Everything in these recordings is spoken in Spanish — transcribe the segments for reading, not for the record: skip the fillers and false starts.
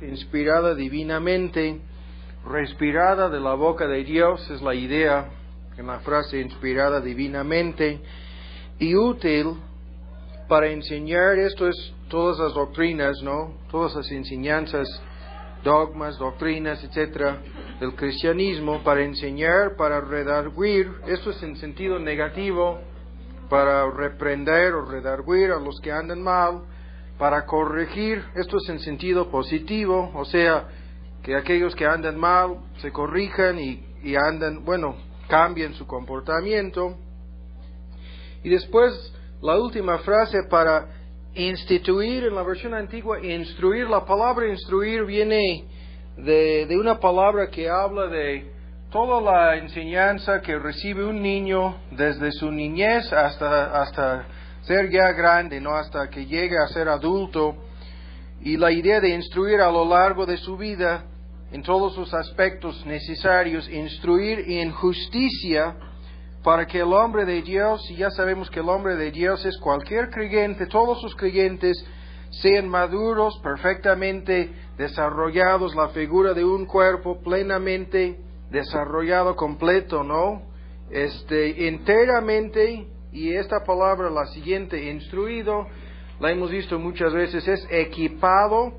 inspirada divinamente, respirada de la boca de Dios, es la idea en la frase inspirada divinamente, y útil para enseñar, esto es todas las doctrinas, ¿no? Todas las enseñanzas, dogmas, doctrinas, etcétera, del cristianismo, para enseñar, para redarguir, esto es en sentido negativo, para reprender o redarguir a los que andan mal, para corregir, esto es en sentido positivo, o sea, que aquellos que andan mal se corrijan y andan, cambien su comportamiento. Y después, la última frase, para instituir, en la versión antigua, instruir. La palabra instruir viene de una palabra que habla de toda la enseñanza que recibe un niño desde su niñez hasta ser ya grande, ¿no? Hasta que llegue a ser adulto. Y la idea de instruir a lo largo de su vida, en todos sus aspectos necesarios, instruir en justicia, para que el hombre de Dios, y ya sabemos que el hombre de Dios es cualquier creyente, todos sus creyentes sean maduros, perfectamente desarrollados, la figura de un cuerpo plenamente desarrollado, completo, ¿no? Enteramente, y esta palabra, la siguiente, instruido, la hemos visto muchas veces, es equipado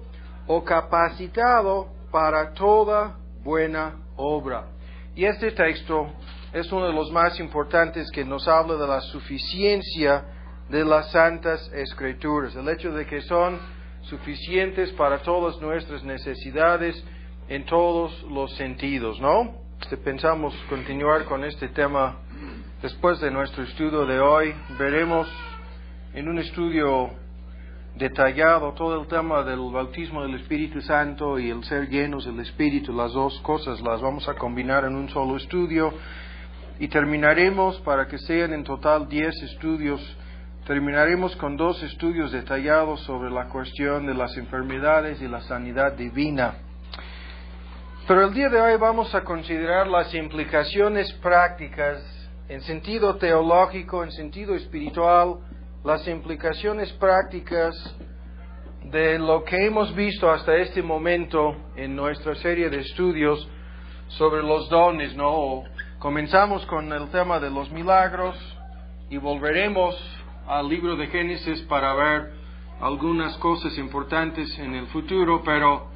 o capacitado para toda buena obra. Y este texto es uno de los más importantes que nos habla de la suficiencia de las Santas Escrituras, el hecho de que son suficientes para todas nuestras necesidades en todos los sentidos, ¿no? Pensamos continuar con este tema después de nuestro estudio de hoy. Veremos en un estudio detallado todo el tema del bautismo del Espíritu Santo y el ser llenos del Espíritu. Las dos cosas las vamos a combinar en un solo estudio. Y terminaremos, para que sean en total 10 estudios, terminaremos con 2 estudios detallados sobre la cuestión de las enfermedades y la sanidad divina. Pero el día de hoy vamos a considerar las implicaciones prácticas, en sentido teológico, en sentido espiritual, las implicaciones prácticas de lo que hemos visto hasta este momento en nuestra serie de estudios sobre los dones, ¿no? Comenzamos con el tema de los milagros y volveremos al libro de Génesis para ver algunas cosas importantes en el futuro, pero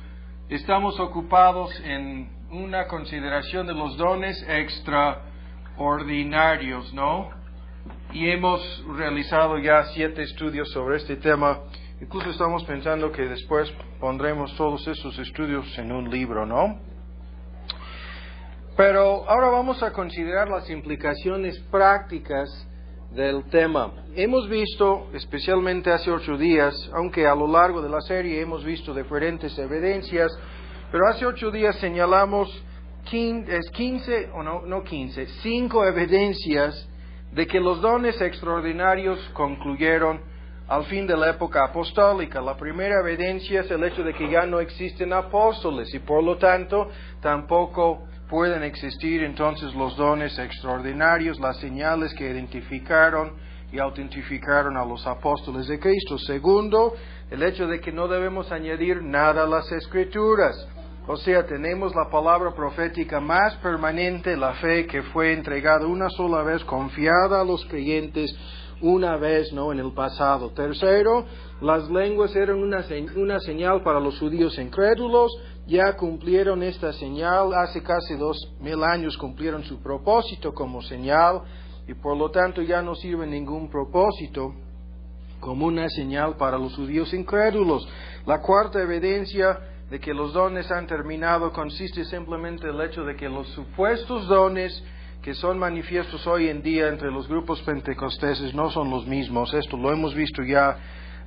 estamos ocupados en una consideración de los dones extraordinarios, ¿no? Y hemos realizado ya 7 estudios sobre este tema. Incluso estamos pensando que después pondremos todos esos estudios en un libro, ¿no? Pero ahora vamos a considerar las implicaciones prácticas del tema. Hemos visto, especialmente hace 8 días, aunque a lo largo de la serie hemos visto diferentes evidencias, pero hace 8 días señalamos 5 evidencias de que los dones extraordinarios concluyeron al fin de la época apostólica. La primera evidencia es el hecho de que ya no existen apóstoles y por lo tanto tampoco pueden existir entonces los dones extraordinarios, las señales que identificaron y autentificaron a los apóstoles de Cristo. Segundo, el hecho de que no debemos añadir nada a las Escrituras. O sea, tenemos la palabra profética más permanente, la fe que fue entregada una sola vez, confiada a los creyentes una vez, no en el pasado. Tercero, las lenguas eran una señal para los judíos incrédulos. Ya cumplieron esta señal, hace casi 2000 años cumplieron su propósito como señal y por lo tanto ya no sirve ningún propósito como una señal para los judíos incrédulos. La cuarta evidencia de que los dones han terminado consiste simplemente en el hecho de que los supuestos dones que son manifiestos hoy en día entre los grupos pentecosteses no son los mismos. Esto lo hemos visto ya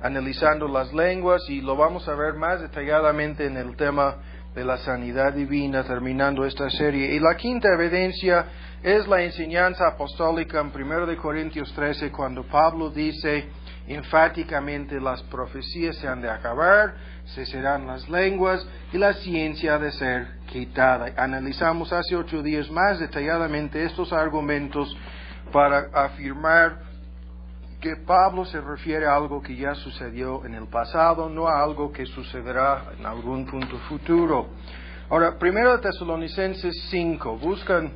analizando las lenguas y lo vamos a ver más detalladamente en el tema de la sanidad divina, terminando esta serie. Y la quinta evidencia es la enseñanza apostólica en 1 Corintios 13, cuando Pablo dice enfáticamente: las profecías se han de acabar, cesarán las lenguas y la ciencia ha de ser quitada. Analizamos hace 8 días más detalladamente estos argumentos para afirmar que Pablo se refiere a algo que ya sucedió en el pasado, no a algo que sucederá en algún punto futuro. Ahora, 1 Tesalonicenses 5, buscan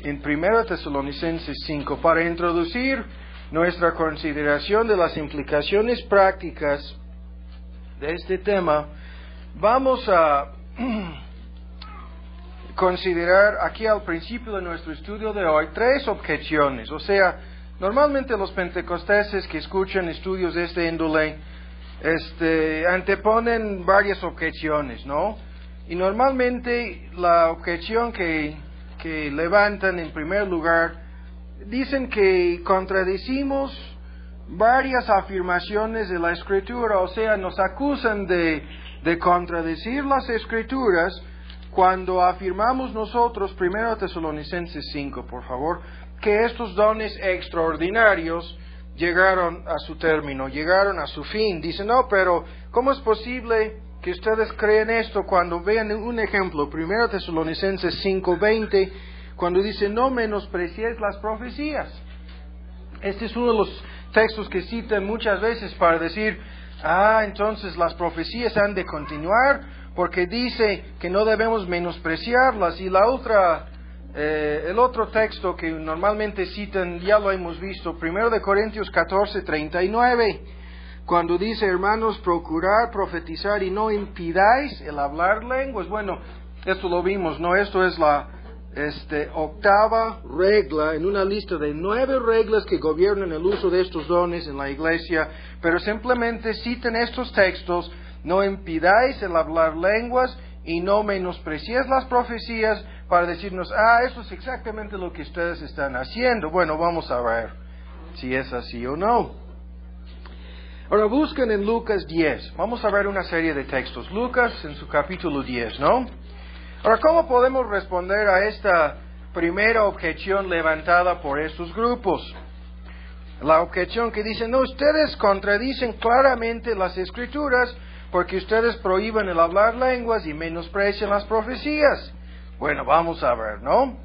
en 1 Tesalonicenses 5 para introducir nuestra consideración de las implicaciones prácticas de este tema. Vamos a considerar aquí al principio de nuestro estudio de hoy 3 objeciones. O sea, normalmente los pentecosteses que escuchan estudios de este índole anteponen varias objeciones, ¿no? Y normalmente la objeción que levantan en primer lugar, dicen que contradecimos varias afirmaciones de la Escritura, o sea, nos acusan de contradecir las Escrituras cuando afirmamos nosotros, 1 Tesalonicenses 5, por favor, que estos dones extraordinarios llegaron a su término, llegaron a su fin. Dicen, no, pero ¿cómo es posible que ustedes creen esto? Cuando vean un ejemplo, 1 Tesalonicenses 5:20, cuando dice, no menospreciéis las profecías. Este es uno de los textos que citan muchas veces para decir, entonces las profecías han de continuar, porque dice que no debemos menospreciarlas. Y el otro texto que normalmente citan, ya lo hemos visto, 1 Corintios 14:39, cuando dice, hermanos, procurad profetizar y no impidáis el hablar lenguas. Bueno, esto lo vimos, ¿no? Esto es la octava regla en una lista de 9 reglas que gobiernan el uso de estos dones en la iglesia, pero simplemente citan estos textos: no impidáis el hablar lenguas y no menospreciéis las profecías, para decirnos, eso es exactamente lo que ustedes están haciendo. Bueno, vamos a ver si es así o no. Ahora busquen en Lucas 10. Vamos a ver una serie de textos. Lucas en su capítulo 10, ¿no? Ahora, ¿cómo podemos responder a esta primera objeción levantada por estos grupos? La objeción que dice, no, ustedes contradicen claramente las Escrituras porque ustedes prohíben el hablar lenguas y menosprecian las profecías. Bueno, vamos a ver, ¿no?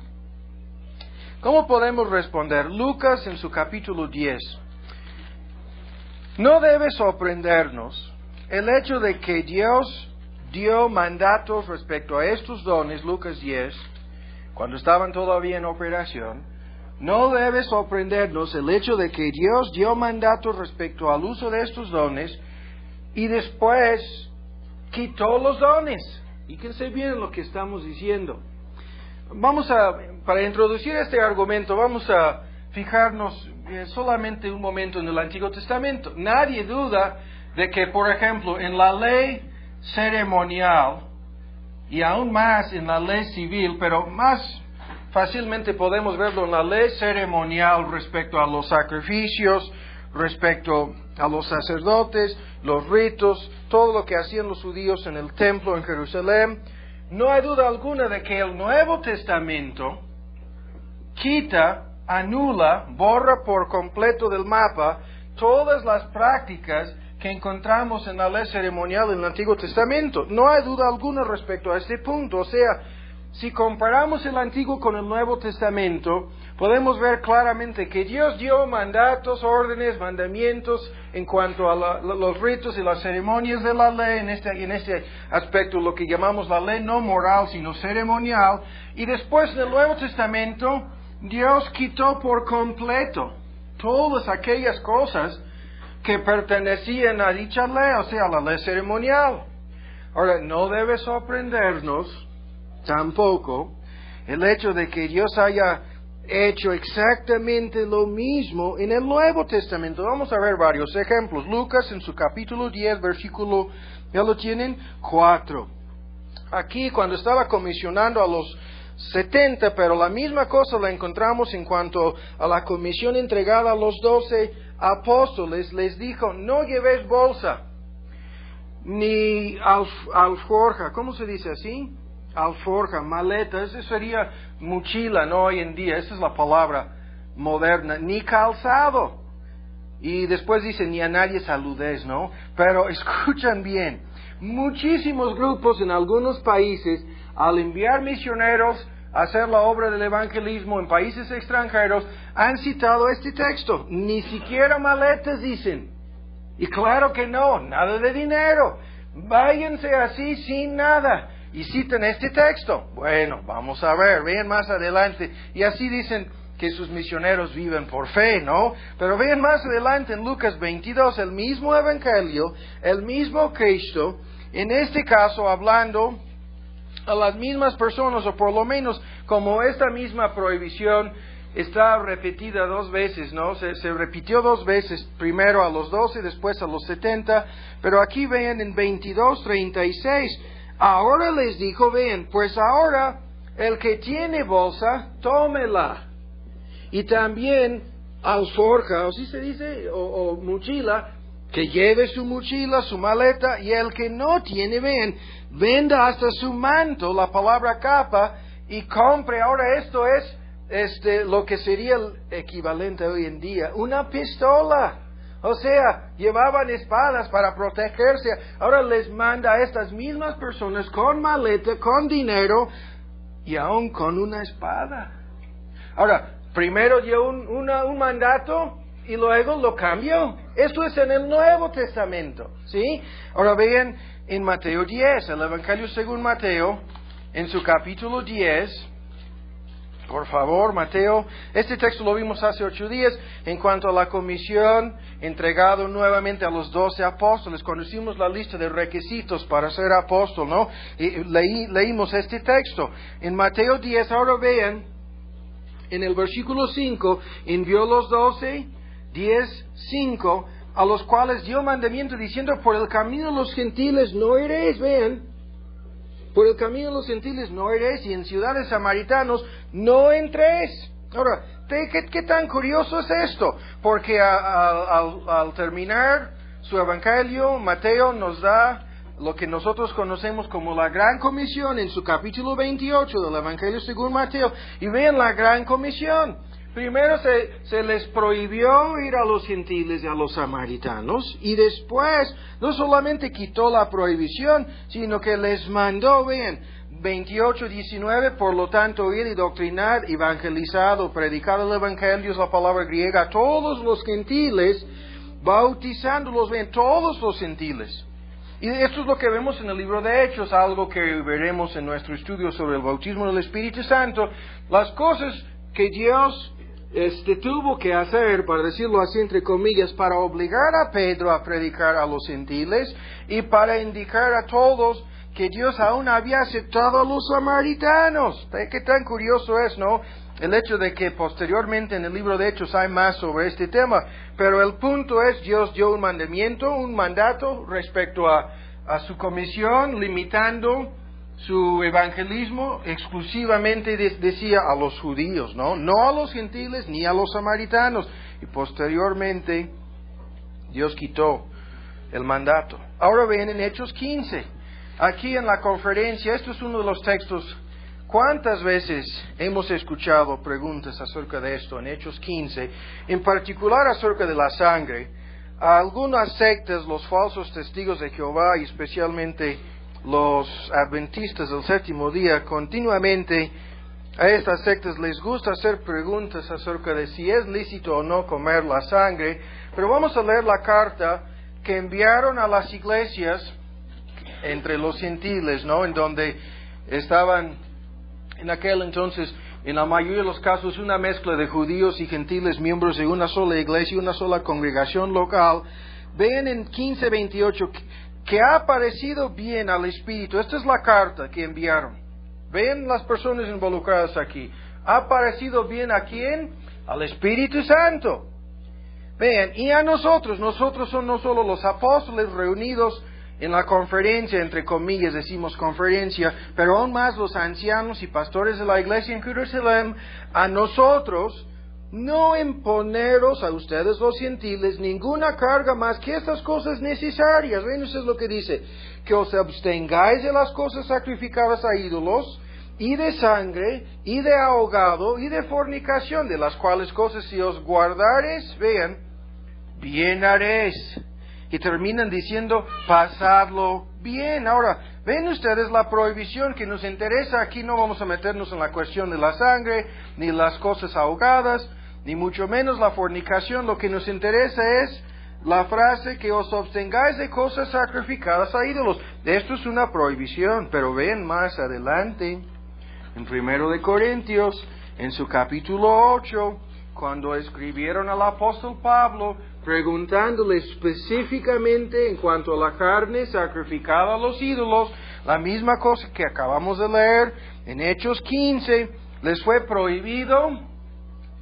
¿Cómo podemos responder? Lucas en su capítulo 10. No debe sorprendernos el hecho de que Dios dio mandatos respecto a estos dones, Lucas 10, cuando estaban todavía en operación. No debe sorprendernos el hecho de que Dios dio mandatos respecto al uso de estos dones y después quitó los dones. Fíjense bien lo que estamos diciendo. Para introducir este argumento, vamos a fijarnos solamente un momento en el Antiguo Testamento. Nadie duda de que, por ejemplo, en la ley ceremonial y aún más en la ley civil, pero más fácilmente podemos verlo en la ley ceremonial respecto a los sacrificios, respecto a los sacerdotes, los ritos, todo lo que hacían los judíos en el templo en Jerusalén. No hay duda alguna de que el Nuevo Testamento quita, anula, borra por completo del mapa todas las prácticas que encontramos en la ley ceremonial en el Antiguo Testamento. No hay duda alguna respecto a este punto. O sea, si comparamos el Antiguo con el Nuevo Testamento, podemos ver claramente que Dios dio mandatos, órdenes, mandamientos en cuanto a los ritos y las ceremonias de la ley, en este aspecto lo que llamamos la ley no moral, sino ceremonial. Y después en el Nuevo Testamento, Dios quitó por completo todas aquellas cosas que pertenecían a dicha ley, o sea, la ley ceremonial. Ahora, no debe sorprendernos tampoco el hecho de que Dios haya hecho exactamente lo mismo en el Nuevo Testamento. Vamos a ver varios ejemplos. Lucas en su capítulo 10, versículo, ya lo tienen, 4. Aquí cuando estaba comisionando a los 70, pero la misma cosa la encontramos en cuanto a la comisión entregada a los 12 apóstoles. Les dijo, no llevéis bolsa, ni alforja, ¿cómo se dice así? Alforja, maleta, eso sería mochila, ¿no? Hoy en día, esa es la palabra moderna, ni calzado. Y después dice, ni a nadie saludéis, ¿no? Pero escuchan bien, muchísimos grupos en algunos países, al enviar misioneros hacer la obra del evangelismo en países extranjeros han citado este texto. Ni siquiera maletas dicen. Y claro que no, nada de dinero. Váyanse así sin nada. Y citan este texto. Bueno, vamos a ver, vean más adelante. Y así dicen que sus misioneros viven por fe, ¿no? Pero vean más adelante en Lucas 22, el mismo evangelio, el mismo Cristo, en este caso hablando a las mismas personas, o por lo menos como esta misma prohibición está repetida 2 veces, ¿no? Se repitió 2 veces, primero a los 12, después a los 70, pero aquí vean en 22:36, ahora les dijo, vean, pues ahora el que tiene bolsa, tómela, y también alforja, o si se dice, o mochila, que lleve su mochila, su maleta, y el que no tiene, vean, venda hasta su manto, la palabra capa, y compre. Ahora esto es lo que sería el equivalente hoy en día, una pistola. O sea, llevaban espadas para protegerse. Ahora les manda a estas mismas personas con maleta, con dinero, y aún con una espada. Ahora, primero dio un mandato y luego lo cambió. Esto es en el Nuevo Testamento, ¿sí? Ahora vean en Mateo 10, el Evangelio según Mateo, en su capítulo 10, por favor, Mateo, este texto lo vimos hace 8 días, en cuanto a la comisión entregado nuevamente a los 12 apóstoles. Conocimos la lista de requisitos para ser apóstol, ¿no? Y leímos este texto. En Mateo 10, ahora vean, en el versículo 5, envió los 12, 10, 5, a los cuales dio mandamiento diciendo, por el camino de los gentiles no iréis, vean, por el camino de los gentiles no iréis, y en ciudades samaritanos no entréis. Ahora, ¿qué tan curioso es esto? Porque al terminar su evangelio, Mateo nos da lo que nosotros conocemos como la Gran Comisión en su capítulo 28 del Evangelio según Mateo. Y vean la Gran Comisión. Primero se les prohibió ir a los gentiles y a los samaritanos, y después no solamente quitó la prohibición, sino que les mandó, vean, 28:19, por lo tanto, ir y doctrinar, evangelizado, predicado el Evangelio, es la palabra griega, a todos los gentiles, bautizándolos, vean, todos los gentiles. Y esto es lo que vemos en el libro de Hechos, algo que veremos en nuestro estudio sobre el bautismo del Espíritu Santo, las cosas que Dios tuvo que hacer, para decirlo así entre comillas, para obligar a Pedro a predicar a los gentiles y para indicar a todos que Dios aún había aceptado a los samaritanos. ¿Qué tan curioso es, no? El hecho de que posteriormente en el libro de Hechos hay más sobre este tema, pero el punto es, Dios dio un mandamiento, un mandato respecto a su comisión, limitando su evangelismo exclusivamente, decía, a los judíos, ¿no? No a los gentiles ni a los samaritanos. Y posteriormente Dios quitó el mandato. Ahora ven en Hechos 15. Aquí en la conferencia, esto es uno de los textos. ¿Cuántas veces hemos escuchado preguntas acerca de esto en Hechos 15? En particular acerca de la sangre. A algunas sectas, los falsos testigos de Jehová y especialmente los adventistas del séptimo día, continuamente a estas sectas les gusta hacer preguntas acerca de si es lícito o no comer la sangre. Pero vamos a leer la carta que enviaron a las iglesias entre los gentiles, ¿no? En donde estaban en aquel entonces, en la mayoría de los casos, una mezcla de judíos y gentiles, miembros de una sola iglesia, una sola congregación local. Ven en 15:28 que ha parecido bien al Espíritu. Esta es la carta que enviaron. Ven las personas involucradas aquí. ¿Ha parecido bien a quién? Al Espíritu Santo. Vean, y a nosotros son no solo los apóstoles reunidos en la conferencia, entre comillas decimos conferencia, pero aún más los ancianos y pastores de la iglesia en Jerusalén, a nosotros no imponeros a ustedes los gentiles ninguna carga más que estas cosas necesarias. Ven, eso es lo que dice, que os abstengáis de las cosas sacrificadas a ídolos, y de sangre, y de ahogado, y de fornicación, de las cuales cosas si os guardares, vean, bien haréis. Y terminan diciendo, pasadlo bien. Ahora, Ven ustedes la prohibición que nos interesa. Aquí no vamos a meternos en la cuestión de la sangre, ni las cosas ahogadas, ni mucho menos la fornicación. Lo que nos interesa es la frase que os abstengáis de cosas sacrificadas a ídolos. Esto es una prohibición, pero ven más adelante, en 1 de Corintios, en su capítulo 8, cuando escribieron al apóstol Pablo, preguntándole específicamente en cuanto a la carne sacrificada a los ídolos, la misma cosa que acabamos de leer en Hechos 15, les fue prohibido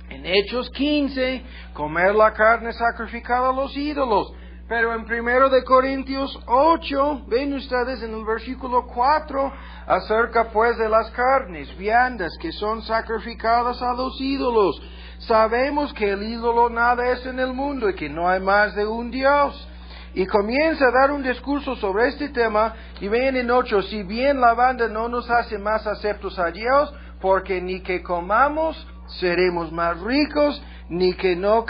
en Hechos 15 comer la carne sacrificada a los ídolos. Pero en 1 de Corintios 8, ven ustedes en el versículo 4, acerca pues de las carnes viandas que son sacrificadas a los ídolos. Sabemos que el ídolo nada es en el mundo y que no hay más de un Dios. Y comienza a dar un discurso sobre este tema, y ven en 8, si bien la banda no nos hace más aceptos a Dios, porque ni que comamos seremos más ricos, ni que no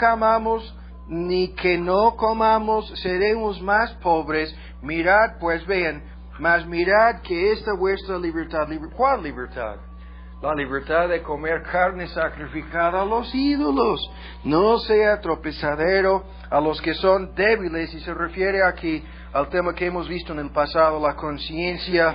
comamos seremos más pobres. Mirad pues, vean, mas mirad que esta vuestra libertad, ¿cuál libertad? La libertad de comer carne sacrificada a los ídolos, no sea tropezadero a los que son débiles, y se refiere aquí al tema que hemos visto en el pasado, la conciencia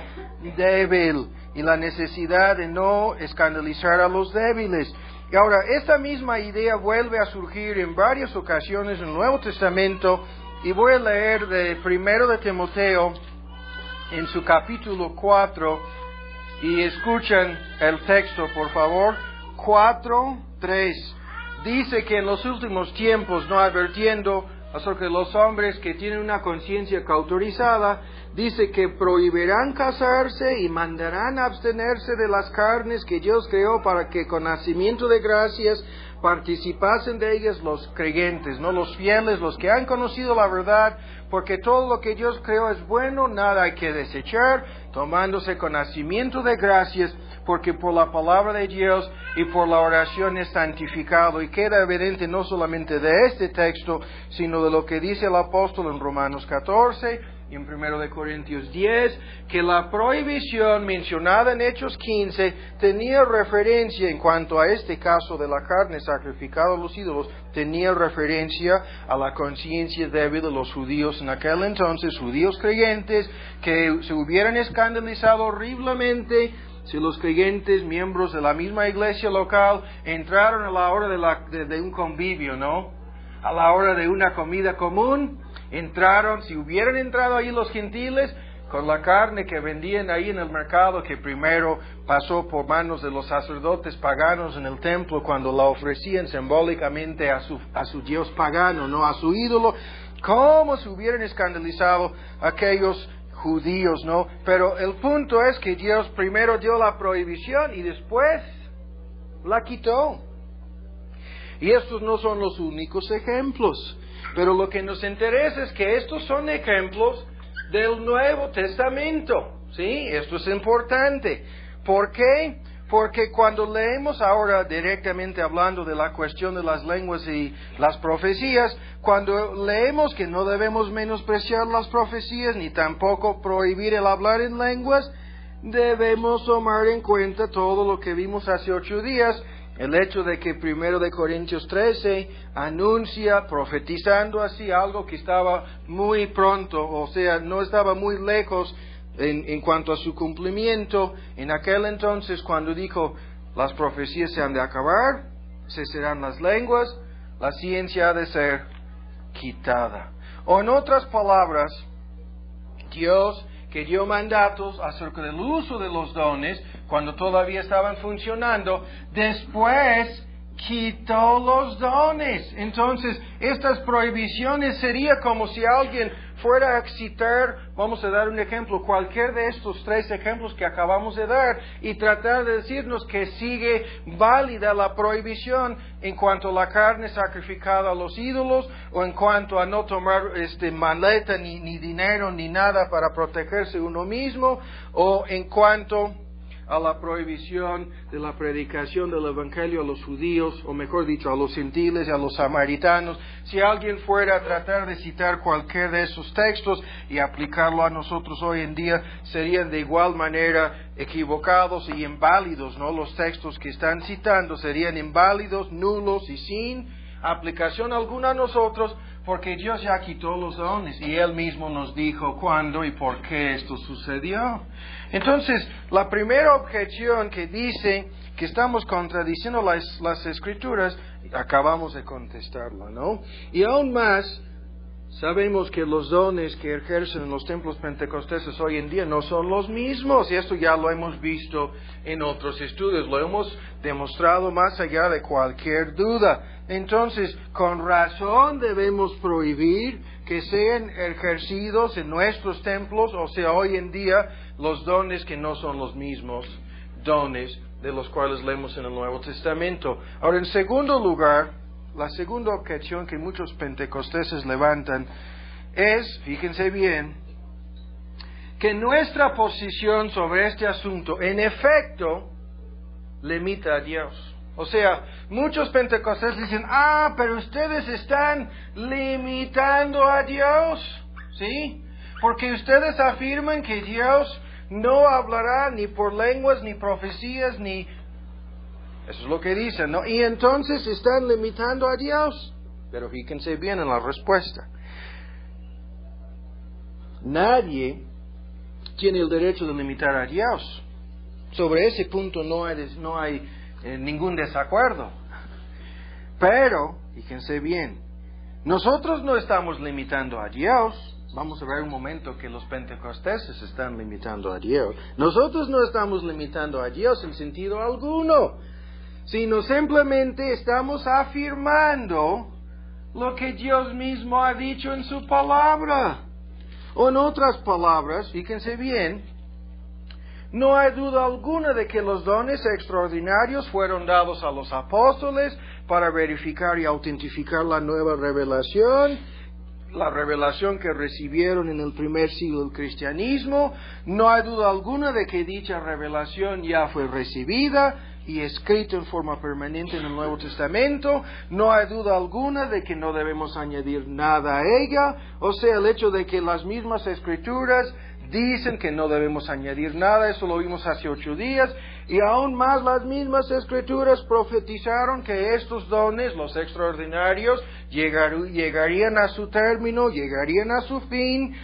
débil y la necesidad de no escandalizar a los débiles. Y ahora, esta misma idea vuelve a surgir en varias ocasiones en el Nuevo Testamento, y voy a leer de 1 de Timoteo, en su capítulo 4, y escuchen el texto, por favor, 4:3. Dice que en los últimos tiempos, no advirtiendo acerca de los hombres que tienen una conciencia cauterizada, dice que prohibirán casarse y mandarán abstenerse de las carnes que Dios creó para que con nacimiento de gracias participasen de ellas los creyentes, no los fieles, los que han conocido la verdad, porque todo lo que Dios creó es bueno, nada hay que desechar, tomándose con nacimiento de gracias, porque por la palabra de Dios y por la oración es santificado. Y queda evidente no solamente de este texto, sino de lo que dice el apóstol en Romanos 14 y en 1 de Corintios 10, que la prohibición mencionada en Hechos 15 tenía referencia, en cuanto a este caso de la carne sacrificada a los ídolos, tenía referencia a la conciencia débil de los judíos en aquel entonces, judíos creyentes, que se hubieran escandalizado horriblemente si los creyentes, miembros de la misma iglesia local, entraron a la hora de un convivio, ¿no? A la hora de una comida común, si hubieran entrado ahí los gentiles, con la carne que vendían ahí en el mercado, que primero pasó por manos de los sacerdotes paganos en el templo, cuando la ofrecían simbólicamente a su dios pagano, no a su ídolo, ¿cómo se hubieran escandalizado aquellos judíos, no? Pero el punto es que Dios primero dio la prohibición y después la quitó. Y estos no son los únicos ejemplos, pero lo que nos interesa es que estos son ejemplos del Nuevo Testamento, ¿sí? Esto es importante. ¿Por qué? Porque cuando leemos ahora directamente hablando de la cuestión de las lenguas y las profecías, cuando leemos que no debemos menospreciar las profecías ni tampoco prohibir el hablar en lenguas, debemos tomar en cuenta todo lo que vimos hace 8 días, el hecho de que 1 de Corintios 13 anuncia, profetizando así algo que estaba muy pronto, o sea, no estaba muy lejos en cuanto a su cumplimiento. En aquel entonces, cuando dijo, las profecías se han de acabar, cesarán las lenguas, la ciencia ha de ser quitada. O en otras palabras, Dios que dio mandatos acerca del uso de los dones cuando todavía estaban funcionando, después quitó los dones. Entonces, estas prohibiciones sería como si alguien fuera a citar, vamos a dar un ejemplo, cualquier de estos 3 ejemplos que acabamos de dar, y tratar de decirnos que sigue válida la prohibición en cuanto a la carne sacrificada a los ídolos, o en cuanto a no tomar maleta, ni dinero, ni nada para protegerse uno mismo, o en cuanto a la prohibición de la predicación del Evangelio a los judíos, o mejor dicho, a los gentiles y a los samaritanos. Si alguien fuera a tratar de citar cualquier de esos textos y aplicarlo a nosotros hoy en día, serían de igual manera equivocados y inválidos, ¿no? Los textos que están citando serían inválidos, nulos y sin aplicación alguna a nosotros, porque Dios ya quitó los dones y Él mismo nos dijo cuándo y por qué esto sucedió. Entonces, la primera objeción que dice que estamos contradiciendo las Escrituras, acabamos de contestarla, ¿no? Y aún más, sabemos que los dones que ejercen en los templos pentecostales hoy en día no son los mismos, y esto ya lo hemos visto en otros estudios, lo hemos demostrado más allá de cualquier duda. Entonces, con razón debemos prohibir que sean ejercidos en nuestros templos, o sea, hoy en día, los dones que no son los mismos dones de los cuales leemos en el Nuevo Testamento. Ahora, en segundo lugar, la segunda objeción que muchos pentecostales levantan es, fíjense bien, que nuestra posición sobre este asunto, en efecto, limita a Dios. O sea, muchos pentecostales dicen, pero ustedes están limitando a Dios, ¿sí? Porque ustedes afirman que Dios no hablará ni por lenguas, ni profecías, ni... Eso es lo que dicen, ¿no? Y entonces están limitando a Dios. Pero fíjense bien en la respuesta. Nadie tiene el derecho de limitar a Dios. Sobre ese punto no hay ningún desacuerdo. Pero, fíjense bien, nosotros no estamos limitando a Dios. Vamos a ver un momento que los pentecostales están limitando a Dios. Nosotros no estamos limitando a Dios en sentido alguno, sino simplemente estamos afirmando lo que Dios mismo ha dicho en su palabra. O en otras palabras, fíjense bien, no hay duda alguna de que los dones extraordinarios fueron dados a los apóstoles para verificar y autentificar la nueva revelación, la revelación que recibieron en el primer siglo del cristianismo. No hay duda alguna de que dicha revelación ya fue recibida y escrita en forma permanente en el Nuevo Testamento. No hay duda alguna de que no debemos añadir nada a ella. O sea, el hecho de que las mismas Escrituras dicen que no debemos añadir nada, eso lo vimos hace 8 días, y aún más las mismas Escrituras profetizaron que estos dones, los extraordinarios, llegarían a su término, llegarían a su fin,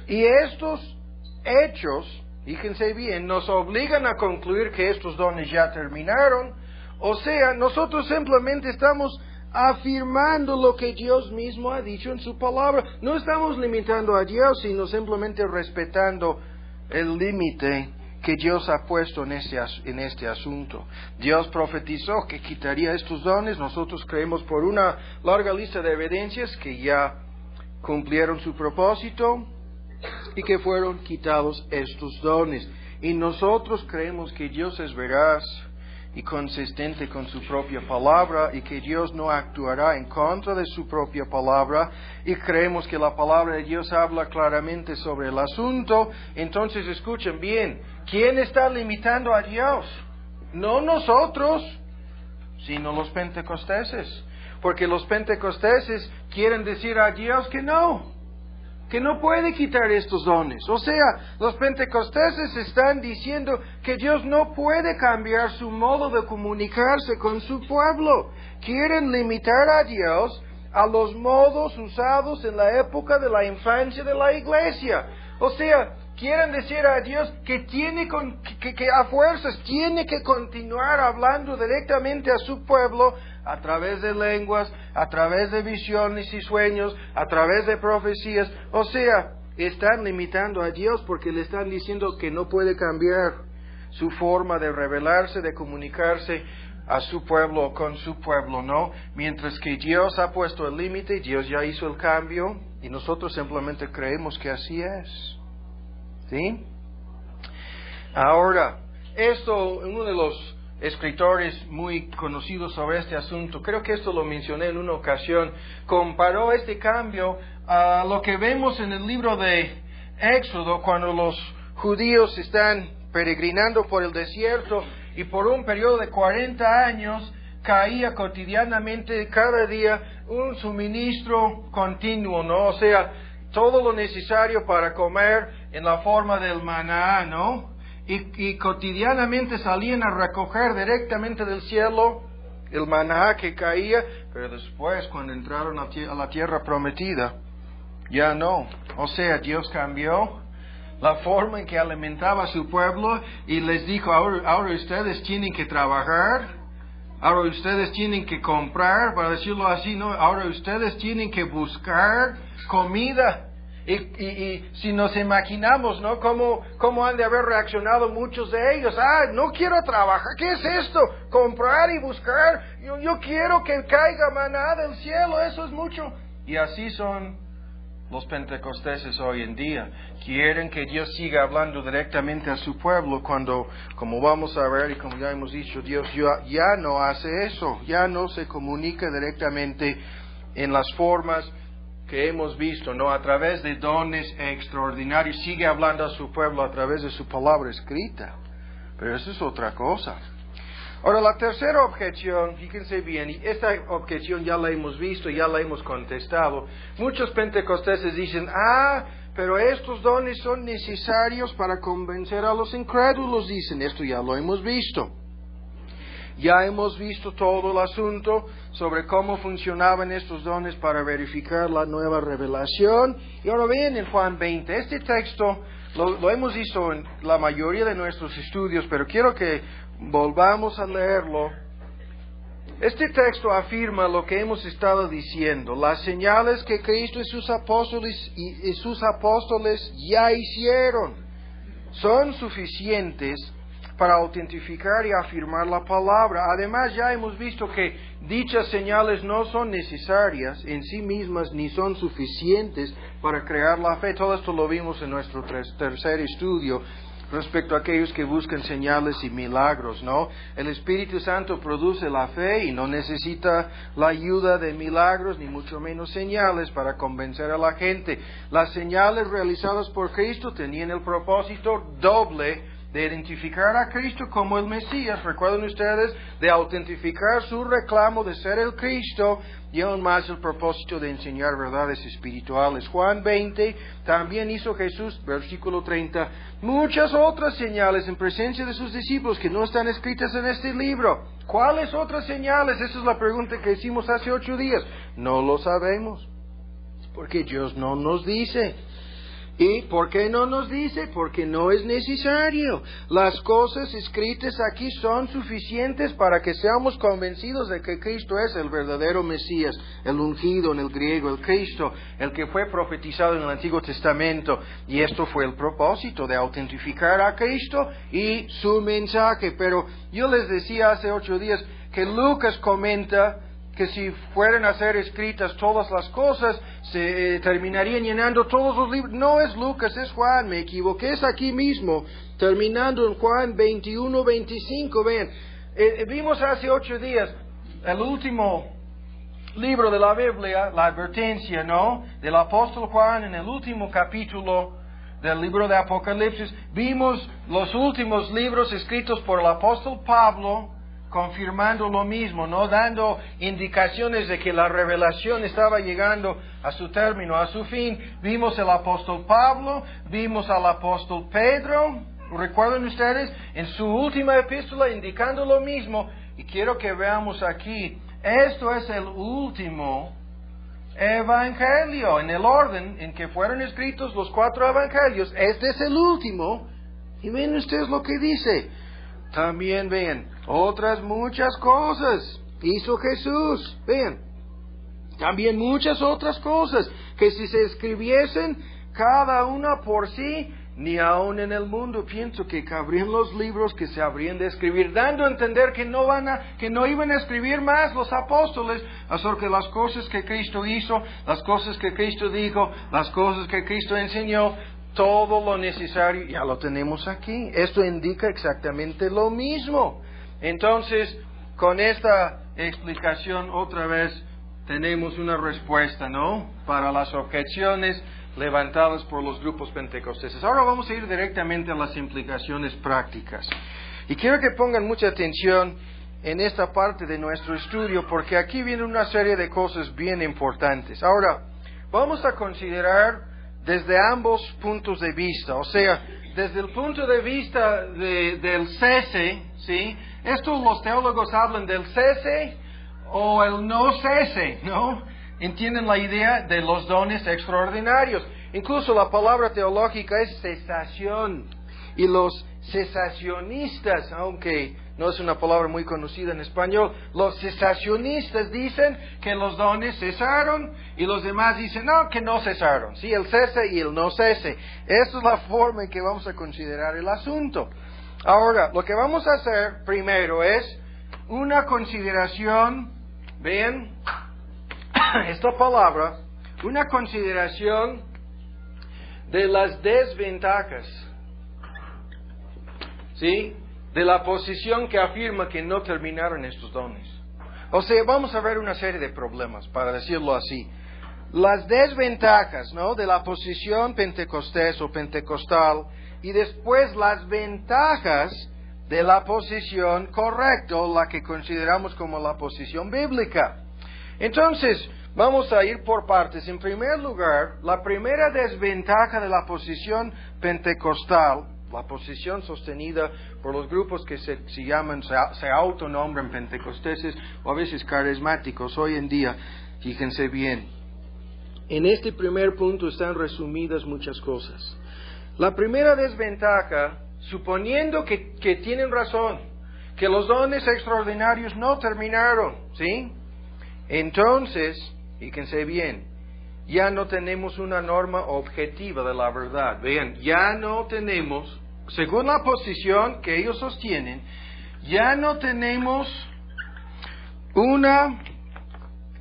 y estos hechos, fíjense bien, nos obligan a concluir que estos dones ya terminaron. O sea, nosotros simplemente estamos afirmando lo que Dios mismo ha dicho en su palabra. No estamos limitando a Dios, sino simplemente respetando el límite que Dios ha puesto en este asunto. Dios profetizó que quitaría estos dones. Nosotros creemos por una larga lista de evidencias que ya cumplieron su propósito y que fueron quitados estos dones. Y nosotros creemos que Dios es veraz y consistente con su propia palabra, y que Dios no actuará en contra de su propia palabra, y creemos que la palabra de Dios habla claramente sobre el asunto. Entonces escuchen bien, ¿quién está limitando a Dios? No nosotros, sino los pentecostales, porque los pentecostales quieren decir a Dios que no puede quitar estos dones. O sea, los pentecostales están diciendo que Dios no puede cambiar su modo de comunicarse con su pueblo. Quieren limitar a Dios a los modos usados en la época de la infancia de la iglesia. O sea, quieren decir a Dios que que a fuerzas tiene que continuar hablando directamente a su pueblo a través de lenguas, a través de visiones y sueños, a través de profecías. O sea, están limitando a Dios porque le están diciendo que no puede cambiar su forma de revelarse, de comunicarse a su pueblo o con su pueblo, ¿no? Mientras que Dios ha puesto el límite, Dios ya hizo el cambio y nosotros simplemente creemos que así es. ¿Sí? Ahora, uno de los escritores muy conocidos sobre este asunto, creo que esto lo mencioné en una ocasión, comparó este cambio a lo que vemos en el libro de Éxodo, cuando los judíos están peregrinando por el desierto y por un periodo de 40 años caía cotidianamente, cada día, un suministro continuo, ¿no? O sea, todo lo necesario para comer en la forma del maná, ¿no? Y cotidianamente salían a recoger directamente del cielo el maná que caía, pero después cuando entraron a la tierra prometida, ya no. O sea, Dios cambió la forma en que alimentaba a su pueblo y les dijo, ahora ustedes tienen que trabajar, ahora ustedes tienen que comprar, para decirlo así, ¿no? Ahora ustedes tienen que buscar comida. Y si nos imaginamos, ¿no? ¿Cómo han de haber reaccionado muchos de ellos? No quiero trabajar. ¿Qué es esto? Comprar y buscar. Yo quiero que caiga maná del cielo. Eso es mucho. Y así son los pentecosteses hoy en día. Quieren que Dios siga hablando directamente a su pueblo cuando, como vamos a ver y como ya hemos dicho, Dios ya no hace eso. Ya no se comunica directamente en las formas que hemos visto, ¿no? A través de dones extraordinarios, sigue hablando a su pueblo a través de su palabra escrita. Pero eso es otra cosa. Ahora, la tercera objeción, fíjense bien, y esta objeción ya la hemos visto, ya la hemos contestado. Muchos pentecosteses dicen, pero estos dones son necesarios para convencer a los incrédulos, dicen, esto ya lo hemos visto. Ya hemos visto todo el asunto sobre cómo funcionaban estos dones para verificar la nueva revelación. Y ahora ven en Juan 20, este texto lo hemos visto en la mayoría de nuestros estudios, pero quiero que volvamos a leerlo. Este texto afirma lo que hemos estado diciendo. Las señales que Cristo y sus apóstoles ya hicieron son suficientes para autentificar y afirmar la palabra. Además, ya hemos visto que dichas señales no son necesarias en sí mismas ni son suficientes para crear la fe. Todo esto lo vimos en nuestro tercer estudio respecto a aquellos que buscan señales y milagros, ¿no? El Espíritu Santo produce la fe y no necesita la ayuda de milagros ni mucho menos señales para convencer a la gente. Las señales realizadas por Cristo tenían el propósito doble de identificar a Cristo como el Mesías, recuerden ustedes, de autentificar su reclamo de ser el Cristo y aún más el propósito de enseñar verdades espirituales. Juan 20, también hizo Jesús, versículo 30, muchas otras señales en presencia de sus discípulos que no están escritas en este libro. ¿Cuáles otras señales? Esa es la pregunta que hicimos hace 8 días. No lo sabemos, porque Dios no nos dice. ¿Y por qué no nos dice? Porque no es necesario. Las cosas escritas aquí son suficientes para que seamos convencidos de que Cristo es el verdadero Mesías, el ungido en el griego, el Cristo, el que fue profetizado en el Antiguo Testamento. Y esto fue el propósito, de autentificar a Cristo y su mensaje. Pero yo les decía hace 8 días que Lucas comenta que si fueran a ser escritas todas las cosas, se terminarían llenando todos los libros. No es Lucas, es Juan, me equivoqué, es aquí mismo, terminando en Juan 21, 25, vean. Vimos hace 8 días el último libro de la Biblia, la advertencia, ¿no?, del apóstol Juan en el último capítulo del libro de Apocalipsis. Vimos los últimos libros escritos por el apóstol Pablo, confirmando lo mismo, ¿no?, dando indicaciones de que la revelación estaba llegando a su término, a su fin. Vimos el apóstol Pablo, vimos al apóstol Pedro, recuerden ustedes, en su última epístola indicando lo mismo. Y quiero que veamos aquí, esto es el último evangelio, en el orden en que fueron escritos los 4 evangelios. Este es el último, y ven ustedes lo que dice. También vean, otras muchas cosas hizo Jesús, vean, también muchas otras cosas, que si se escribiesen cada una por sí, ni aun en el mundo pienso que cabrían los libros que se habrían de escribir, dando a entender que no iban a escribir más los apóstoles acerca de las cosas que Cristo hizo, las cosas que Cristo dijo, las cosas que Cristo enseñó. Todo lo necesario ya lo tenemos aquí. Esto indica exactamente lo mismo. Entonces, con esta explicación otra vez tenemos una respuesta, ¿no?, para las objeciones. levantadas por los grupos pentecosteses. Ahora vamos a ir directamente a las implicaciones prácticas. Y quiero que pongan mucha atención en esta parte de nuestro estudio, porque aquí viene una serie de cosas bien importantes. Ahora, vamos a considerar desde ambos puntos de vista, o sea, desde el punto de vista del cese, ¿sí? Esto los teólogos hablan del cese o el no cese, ¿no? ¿Entienden la idea de los dones extraordinarios? Incluso la palabra teológica es cesación. Y los cesacionistas, aunque no es una palabra muy conocida en español, los cesacionistas dicen que los dones cesaron y los demás dicen no, que no cesaron. Sí, el cese y el no cese. Esa es la forma en que vamos a considerar el asunto. Ahora, lo que vamos a hacer primero es una consideración, vean esta palabra, una consideración de las desventajas, ¿sí?, de la posición que afirma que no terminaron estos dones. O sea, vamos a ver una serie de problemas, para decirlo así. Las desventajas, ¿no?, de la posición pentecostés o pentecostal, y después las ventajas de la posición correcta, la que consideramos como la posición bíblica. Entonces, vamos a ir por partes. En primer lugar, la primera desventaja de la posición pentecostal, la posición sostenida por los grupos que se autonombran pentecosteses o a veces carismáticos hoy en día, fíjense bien. En este primer punto están resumidas muchas cosas. La primera desventaja, suponiendo que tienen razón, que los dones extraordinarios no terminaron, ¿sí? Entonces, fíjense bien, ya no tenemos una norma objetiva de la verdad. Vean, ya no tenemos, según la posición que ellos sostienen, ya no tenemos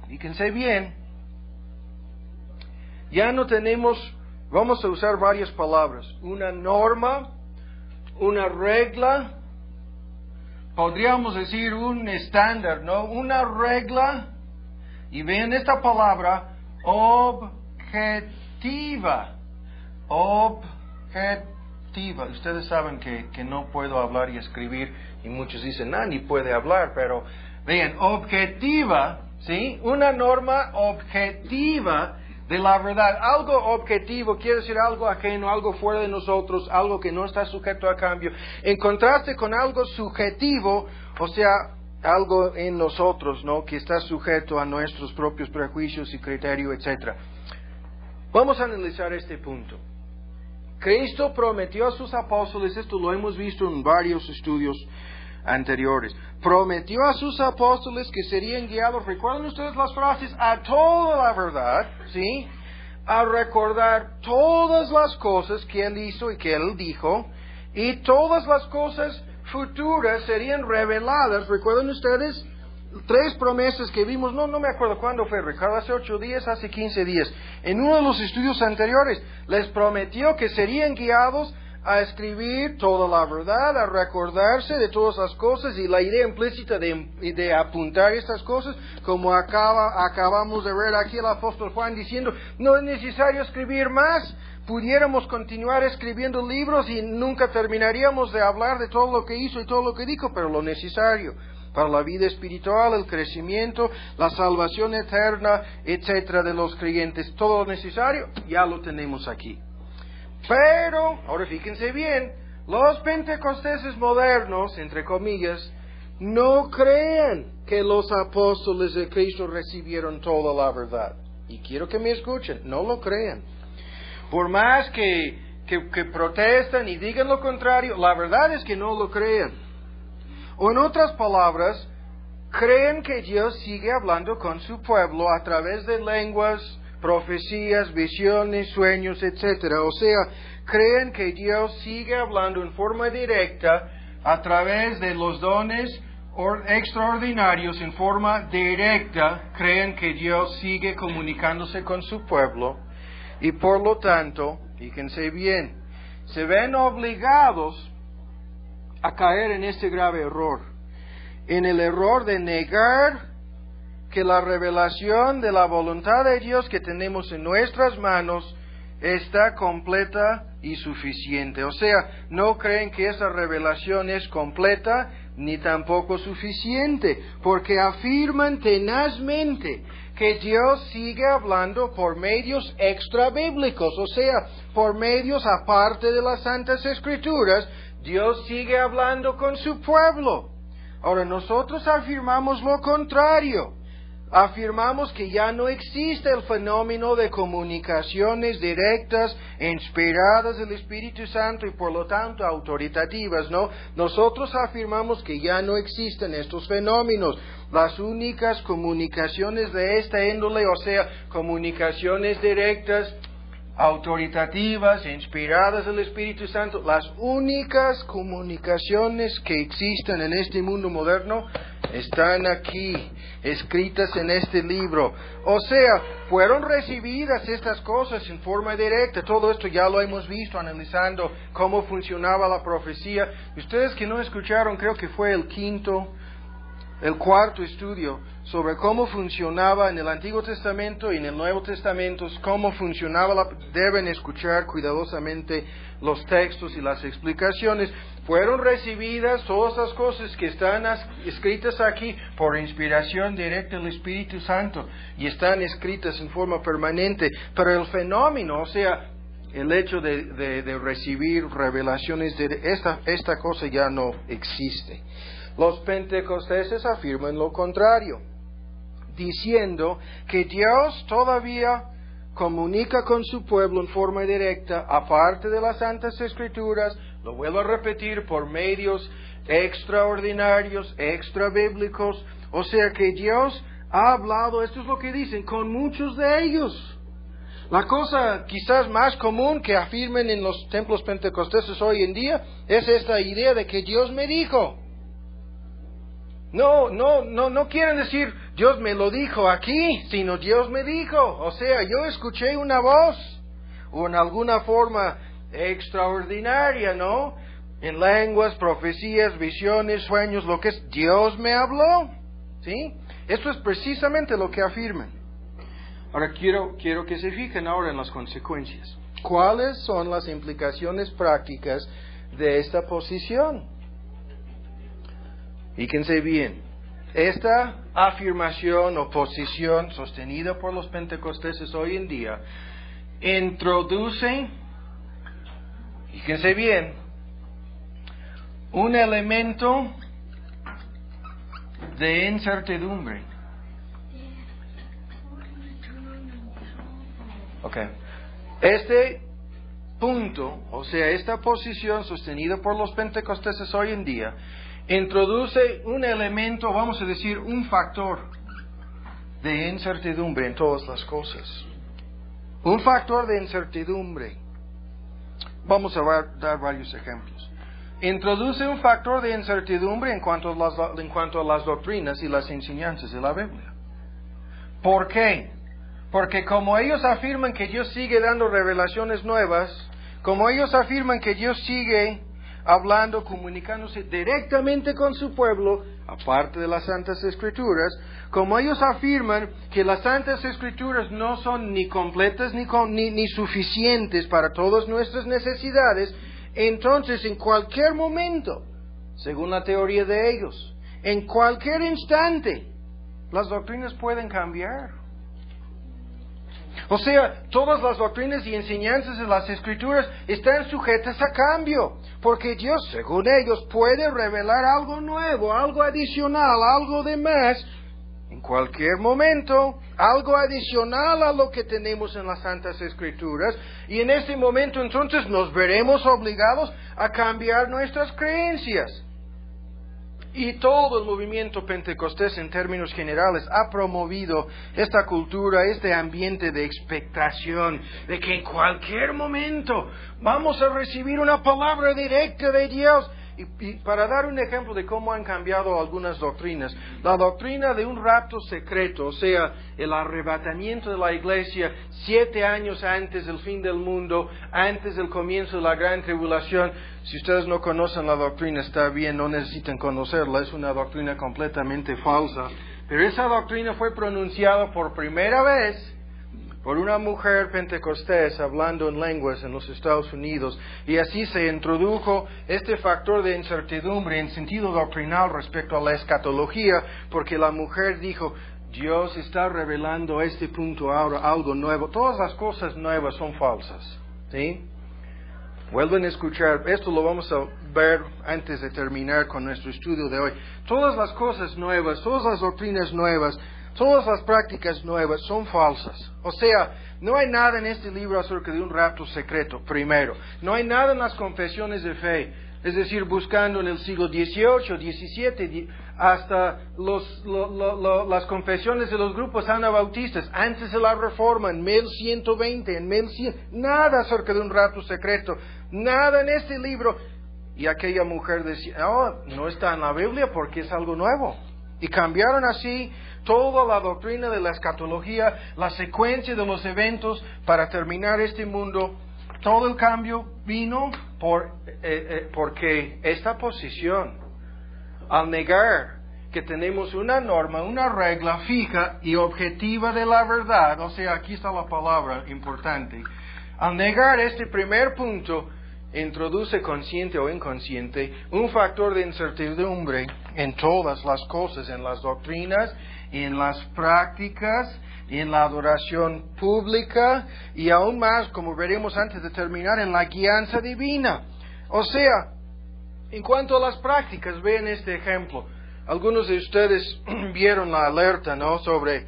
fíjense bien, ya no tenemos, vamos a usar varias palabras, una norma, una regla, podríamos decir un estándar, ¿no? Una regla, y vean esta palabra, objetiva. Ustedes saben que no puedo hablar y escribir, y muchos dicen, ni puede hablar, pero vean, objetiva, ¿sí? Una norma objetiva de la verdad. Algo objetivo quiere decir algo ajeno, algo fuera de nosotros, algo que no está sujeto a cambio. En contraste con algo subjetivo, o sea, algo en nosotros, ¿no?, que está sujeto a nuestros propios prejuicios y criterios, etc. Vamos a analizar este punto. Cristo prometió a sus apóstoles, esto lo hemos visto en varios estudios anteriores, prometió a sus apóstoles que serían guiados, recuerden ustedes las frases, a toda la verdad, ¿sí?, a recordar todas las cosas que Él hizo y que Él dijo, y todas las cosas futuras serían reveladas. ¿Recuerdan ustedes? 3 promesas que vimos, no me acuerdo cuándo fue, Ricardo, hace 8 días, hace 15 días, en uno de los estudios anteriores, les prometió que serían guiados a escribir toda la verdad, a recordarse de todas las cosas, y la idea implícita de apuntar estas cosas, como acabamos de ver aquí el apóstol Juan diciendo, no es necesario escribir más. Pudiéramos continuar escribiendo libros y nunca terminaríamos de hablar de todo lo que hizo y todo lo que dijo, pero lo necesario para la vida espiritual, el crecimiento, la salvación eterna, etcétera, de los creyentes, todo lo necesario ya lo tenemos aquí. Pero, ahora fíjense bien, los pentecosteses modernos, entre comillas, no creen que los apóstoles de Cristo recibieron toda la verdad. Y quiero que me escuchen, no lo crean. Por más que protestan y digan lo contrario, la verdad es que no lo creen. O en otras palabras, creen que Dios sigue hablando con su pueblo a través de lenguas, profecías, visiones, sueños, etcétera. O sea, creen que Dios sigue hablando en forma directa a través de los dones extraordinarios, en forma directa. Creen que Dios sigue comunicándose con su pueblo. Y por lo tanto, fíjense bien, se ven obligados a caer en este grave error, en el error de negar que la revelación de la voluntad de Dios que tenemos en nuestras manos está completa y suficiente. O sea, no creen que esa revelación es completa ni tampoco suficiente, porque afirman tenazmente que Dios sigue hablando por medios extrabíblicos, o sea, por medios aparte de las Santas Escrituras. Dios sigue hablando con su pueblo. Ahora, nosotros afirmamos lo contrario. Afirmamos que ya no existe el fenómeno de comunicaciones directas, inspiradas del Espíritu Santo y por lo tanto autoritativas, ¿no? Nosotros afirmamos que ya no existen estos fenómenos. Las únicas comunicaciones de esta índole, o sea, comunicaciones directas, autoritativas, inspiradas del Espíritu Santo, las únicas comunicaciones que existen en este mundo moderno están aquí, escritas en este libro. O sea, fueron recibidas estas cosas en forma directa. Todo esto ya lo hemos visto analizando cómo funcionaba la profecía. Ustedes que no escucharon, creo que fue el cuarto estudio sobre cómo funcionaba en el Antiguo Testamento y en el Nuevo Testamento, cómo funcionaba, deben escuchar cuidadosamente los textos y las explicaciones. Fueron recibidas todas las cosas que están escritas aquí por inspiración directa del Espíritu Santo y están escritas en forma permanente, pero el fenómeno, o sea, el hecho de recibir revelaciones de esta cosa ya no existe. Los pentecosteses afirman lo contrario, diciendo que Dios todavía comunica con su pueblo en forma directa, aparte de las Santas Escrituras, lo vuelvo a repetir, por medios extraordinarios, extrabíblicos, o sea que Dios ha hablado, esto es lo que dicen, con muchos de ellos. La cosa quizás más común que afirmen en los templos pentecosteses hoy en día es esta idea de que Dios me dijo. No quieren decir Dios me lo dijo aquí, sino Dios me dijo. O sea, yo escuché una voz, o en alguna forma extraordinaria, ¿no? En lenguas, profecías, visiones, sueños, lo que es, Dios me habló, ¿sí? Esto es precisamente lo que afirman. Ahora quiero que se fijen ahora en las consecuencias. ¿Cuáles son las implicaciones prácticas de esta posición? Fíjense bien, esta afirmación o posición sostenida por los pentecosteses hoy en día introduce, fíjense bien, un elemento de incertidumbre. Okay. Este punto, o sea, esta posición sostenida por los pentecosteses hoy en día, introduce un elemento, vamos a decir, un factor de incertidumbre en todas las cosas. Un factor de incertidumbre. Vamos a dar varios ejemplos. Introduce un factor de incertidumbre en cuanto a las doctrinas y las enseñanzas de la Biblia. ¿Por qué? Porque como ellos afirman que Dios sigue dando revelaciones nuevas, como ellos afirman que Dios sigue hablando, comunicándose directamente con su pueblo, aparte de las Santas Escrituras, como ellos afirman que las Santas Escrituras no son ni completas ni suficientes para todas nuestras necesidades, entonces en cualquier momento, según la teoría de ellos, en cualquier instante, las doctrinas pueden cambiar. O sea, todas las doctrinas y enseñanzas de las Escrituras están sujetas a cambio, porque Dios, según ellos, puede revelar algo nuevo, algo adicional, algo de más, en cualquier momento, algo adicional a lo que tenemos en las Santas Escrituras, y en ese momento entonces nos veremos obligados a cambiar nuestras creencias. Y todo el movimiento pentecostés en términos generales ha promovido esta cultura, este ambiente de expectación, de que en cualquier momento vamos a recibir una palabra directa de Dios. Y para dar un ejemplo de cómo han cambiado algunas doctrinas, la doctrina de un rapto secreto, o sea, el arrebatamiento de la iglesia 7 años antes del fin del mundo, antes del comienzo de la gran tribulación. Si ustedes no conocen la doctrina, está bien, no necesitan conocerla, es una doctrina completamente falsa. Pero esa doctrina fue pronunciada por primera vez por una mujer pentecostés hablando en lenguas en los Estados Unidos, y así se introdujo este factor de incertidumbre en sentido doctrinal respecto a la escatología, porque la mujer dijo, Dios está revelando este punto ahora, algo nuevo. Todas las cosas nuevas son falsas, ¿sí? Vuelven a escuchar, esto lo vamos a ver antes de terminar con nuestro estudio de hoy. Todas las cosas nuevas, todas las doctrinas nuevas, todas las prácticas nuevas son falsas. O sea, no hay nada en este libro acerca de un rapto secreto, primero. No hay nada en las confesiones de fe. Es decir, buscando en el siglo XVIII, XVII, hasta las confesiones de los grupos anabautistas, antes de la Reforma, en 1120, en 1100, nada acerca de un rapto secreto, nada en este libro. Y aquella mujer decía, no está en la Biblia porque es algo nuevo. Y cambiaron así toda la doctrina de la escatología, la secuencia de los eventos para terminar este mundo. Todo el cambio vino porque esta posición, al negar que tenemos una norma, una regla fija y objetiva de la verdad, o sea, aquí está la palabra importante, al negar este primer punto, introduce consciente o inconsciente un factor de incertidumbre en todas las cosas, en las doctrinas, en las prácticas, en la adoración pública y aún más, como veremos antes de terminar, en la guianza divina. O sea, en cuanto a las prácticas, vean este ejemplo. Algunos de ustedes vieron la alerta, ¿no?, sobre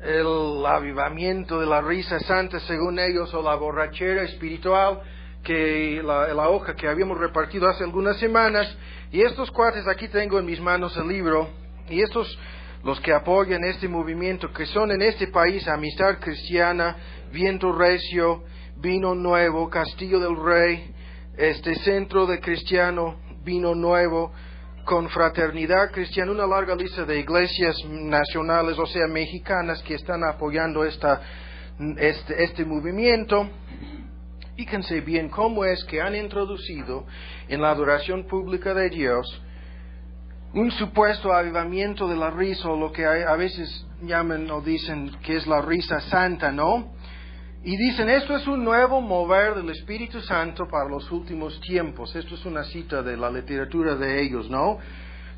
el avivamiento de la risa santa, según ellos, o la borrachera espiritual, que la hoja que habíamos repartido hace algunas semanas. Y estos cuates, aquí tengo en mis manos el libro, y estos, los que apoyan este movimiento, que son en este país Amistad Cristiana, Viento Recio, Vino Nuevo, Castillo del Rey, Centro de Cristiano, Vino Nuevo, Confraternidad Cristiana, una larga lista de iglesias nacionales, o sea, mexicanas, que están apoyando este movimiento. Fíjense bien cómo es que han introducido en la adoración pública de Dios un supuesto avivamiento de la risa, o lo que a veces llaman o dicen que es la risa santa, ¿no? Y dicen, esto es un nuevo mover del Espíritu Santo para los últimos tiempos. Esto es una cita de la literatura de ellos, ¿no?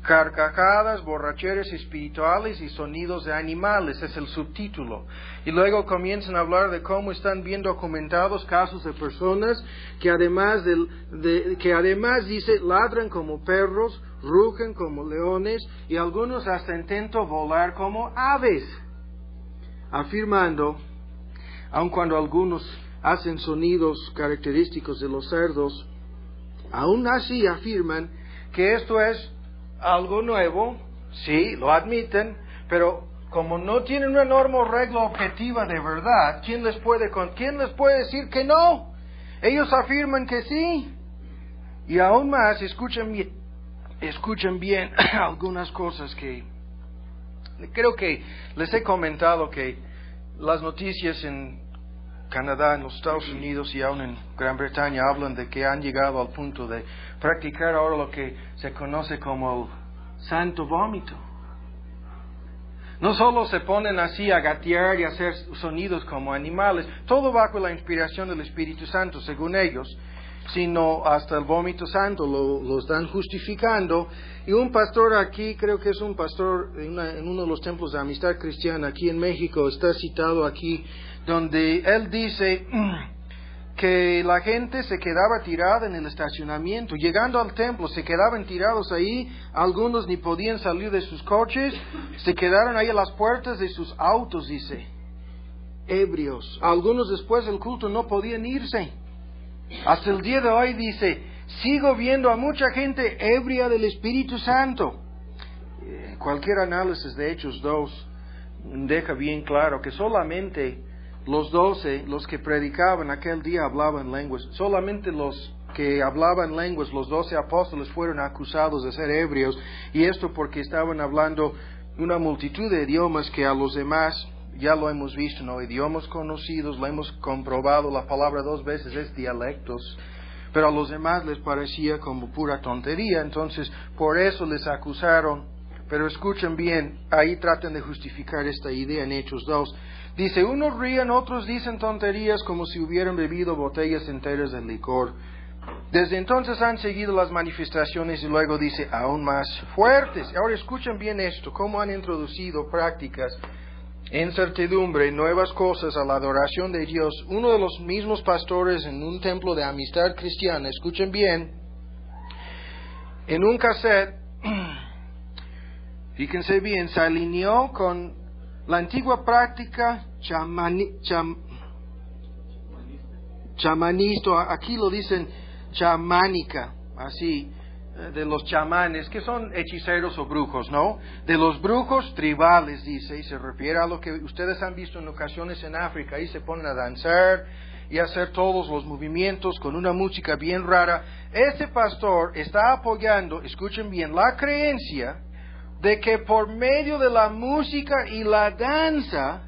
Carcajadas, borracheras espirituales y sonidos de animales, es el subtítulo. Y luego comienzan a hablar de cómo están bien documentados casos de personas que además dice, ladran como perros, rugen como leones y algunos hasta intentan volar como aves, afirmando, aun cuando algunos hacen sonidos característicos de los cerdos, aún así afirman que esto es algo nuevo. Sí, lo admiten, pero como no tienen una norma o regla objetiva de verdad, ¿quién les puede decir que no? Ellos afirman que sí. Y aún más, escuchen bien algunas cosas que creo que les he comentado, que las noticias en Canadá, en los Estados Unidos y aún en Gran Bretaña hablan de que han llegado al punto de practicar ahora lo que se conoce como el santo vómito. No solo se ponen así a gatear y a hacer sonidos como animales, todo bajo la inspiración del Espíritu Santo, según ellos, sino hasta el vómito santo lo están justificando. Y un pastor aquí, creo que es un pastor en uno de los templos de Amistad Cristiana aquí en México, está citado aquí, donde él dice que la gente se quedaba tirada en el estacionamiento, llegando al templo, se quedaban tirados ahí, algunos ni podían salir de sus coches, se quedaron ahí a las puertas de sus autos, dice, ebrios. Algunos después del culto no podían irse. Hasta el día de hoy, dice, sigo viendo a mucha gente ebria del Espíritu Santo. Cualquier análisis de Hechos 2 deja bien claro que solamente los 12, los que predicaban aquel día, hablaban lenguas. Solamente los que hablaban lenguas, los 12 apóstoles, fueron acusados de ser ebrios. Y esto porque estaban hablando una multitud de idiomas que a los demás, ya lo hemos visto, ¿no? Idiomas conocidos, lo hemos comprobado, la palabra 2 veces es dialectos. Pero a los demás les parecía como pura tontería. Entonces, por eso les acusaron Pero escuchen bien, ahí tratan de justificar esta idea en Hechos 2. Dice, unos ríen, otros dicen tonterías como si hubieran bebido botellas enteras de licor. Desde entonces han seguido las manifestaciones y luego dice, aún más fuertes. Ahora escuchen bien esto, cómo han introducido prácticas, incertidumbre, nuevas cosas a la adoración de Dios. Uno de los mismos pastores en un templo de Amistad Cristiana, escuchen bien, en un cassette, fíjense bien, se alineó con la antigua práctica chamanista, aquí lo dicen chamánica, así, de los chamanes, que son hechiceros o brujos, ¿no? De los brujos tribales, dice, y se refiere a lo que ustedes han visto en ocasiones en África, ahí se ponen a danzar y hacer todos los movimientos con una música bien rara. Este pastor está apoyando, escuchen bien, la creencia de que por medio de la música y la danza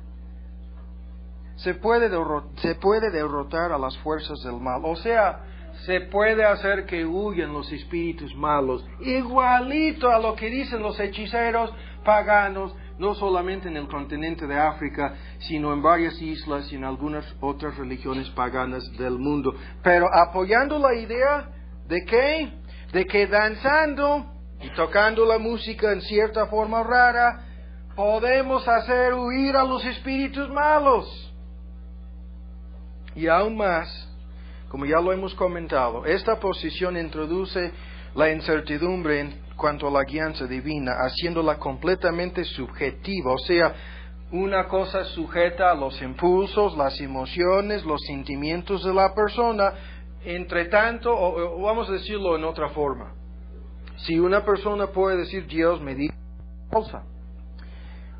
se puede derrotar a las fuerzas del mal. O sea, se puede hacer que huyan los espíritus malos, igualito a lo que dicen los hechiceros paganos, no solamente en el continente de África, sino en varias islas y en algunas otras religiones paganas del mundo. Pero apoyando la idea de que danzando y tocando la música en cierta forma rara, podemos hacer huir a los espíritus malos. Y aún más, como ya lo hemos comentado, esta posición introduce la incertidumbre en cuanto a la guianza divina, haciéndola completamente subjetiva, o sea, una cosa sujeta a los impulsos, las emociones, los sentimientos de la persona. Entre tanto, o vamos a decirlo en otra forma, si una persona puede decir, Dios me dijo cosa.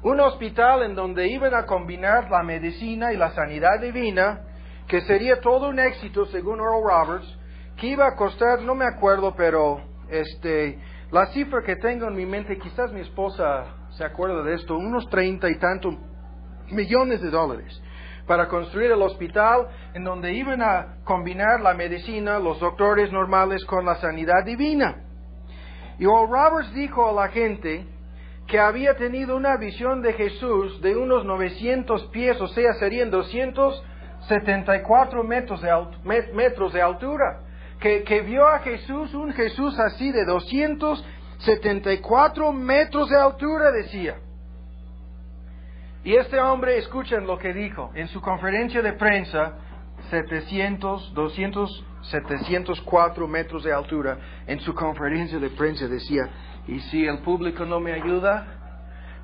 Un hospital en donde iban a combinar la medicina y la sanidad divina, que sería todo un éxito según Oral Roberts, que iba a costar, no me acuerdo, pero la cifra que tengo en mi mente, quizás mi esposa se acuerda de esto, unos 30 y tantos millones de dólares para construir el hospital en donde iban a combinar la medicina, los doctores normales con la sanidad divina. Y Oral Roberts dijo a la gente que había tenido una visión de Jesús de unos 900 pies, o sea, serían 274 metros de altura, que vio a Jesús, un Jesús así de 274 metros de altura, decía. Y este hombre, escuchen lo que dijo en su conferencia de prensa, 704 metros de altura, en su conferencia de prensa decía, ¿y si el público no me ayuda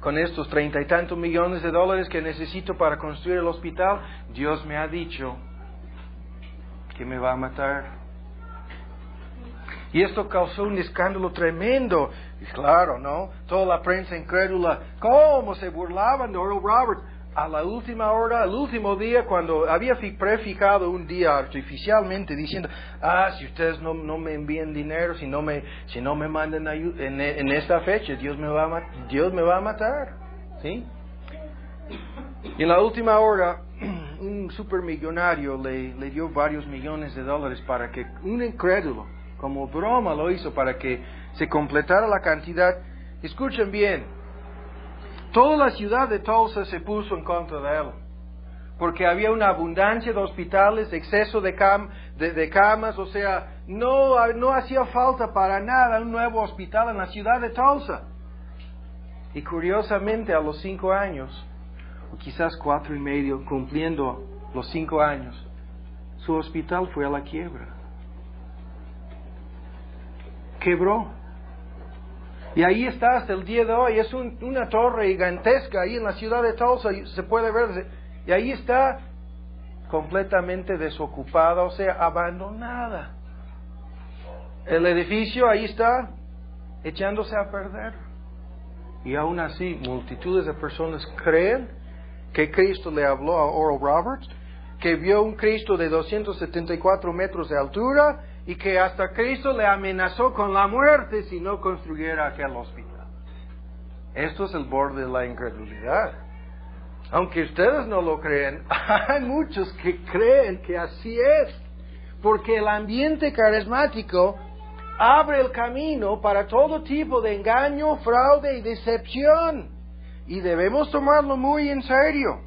con estos 30 y tantos millones de dólares que necesito para construir el hospital? Dios me ha dicho que me va a matar. Y esto causó un escándalo tremendo. Y claro, ¿no? Toda la prensa incrédula, ¿cómo se burlaban de Oral Roberts? A la última hora, el último día, cuando había prefijado un día artificialmente diciendo, si ustedes no me envían dinero, si no me mandan ayuda en esta fecha, Dios me va a matar. ¿Sí? Y en la última hora, un supermillonario le dio varios millones de dólares para que un incrédulo, como broma lo hizo, para que se completara la cantidad. Escuchen bien, toda la ciudad de Tulsa se puso en contra de él, porque había una abundancia de hospitales, exceso de camas, o sea, no hacía falta para nada un nuevo hospital en la ciudad de Tulsa. Y curiosamente, a los 5 años, o quizás 4 y medio, cumpliendo los 5 años, su hospital fue a la quiebra. Quebró. Y ahí está hasta el día de hoy. Es una torre gigantesca ahí en la ciudad de Tulsa. Se puede ver. Y ahí está completamente desocupada, o sea, abandonada. El edificio ahí está echándose a perder. Y aún así, multitudes de personas creen que Cristo le habló a Oral Roberts, que vio un Cristo de 274 metros de altura, y que hasta Cristo le amenazó con la muerte si no construyera aquel hospital. Esto es el borde de la incredulidad. Aunque ustedes no lo creen, hay muchos que creen que así es, porque el ambiente carismático abre el camino para todo tipo de engaño, fraude y decepción. Y debemos tomarlo muy en serio.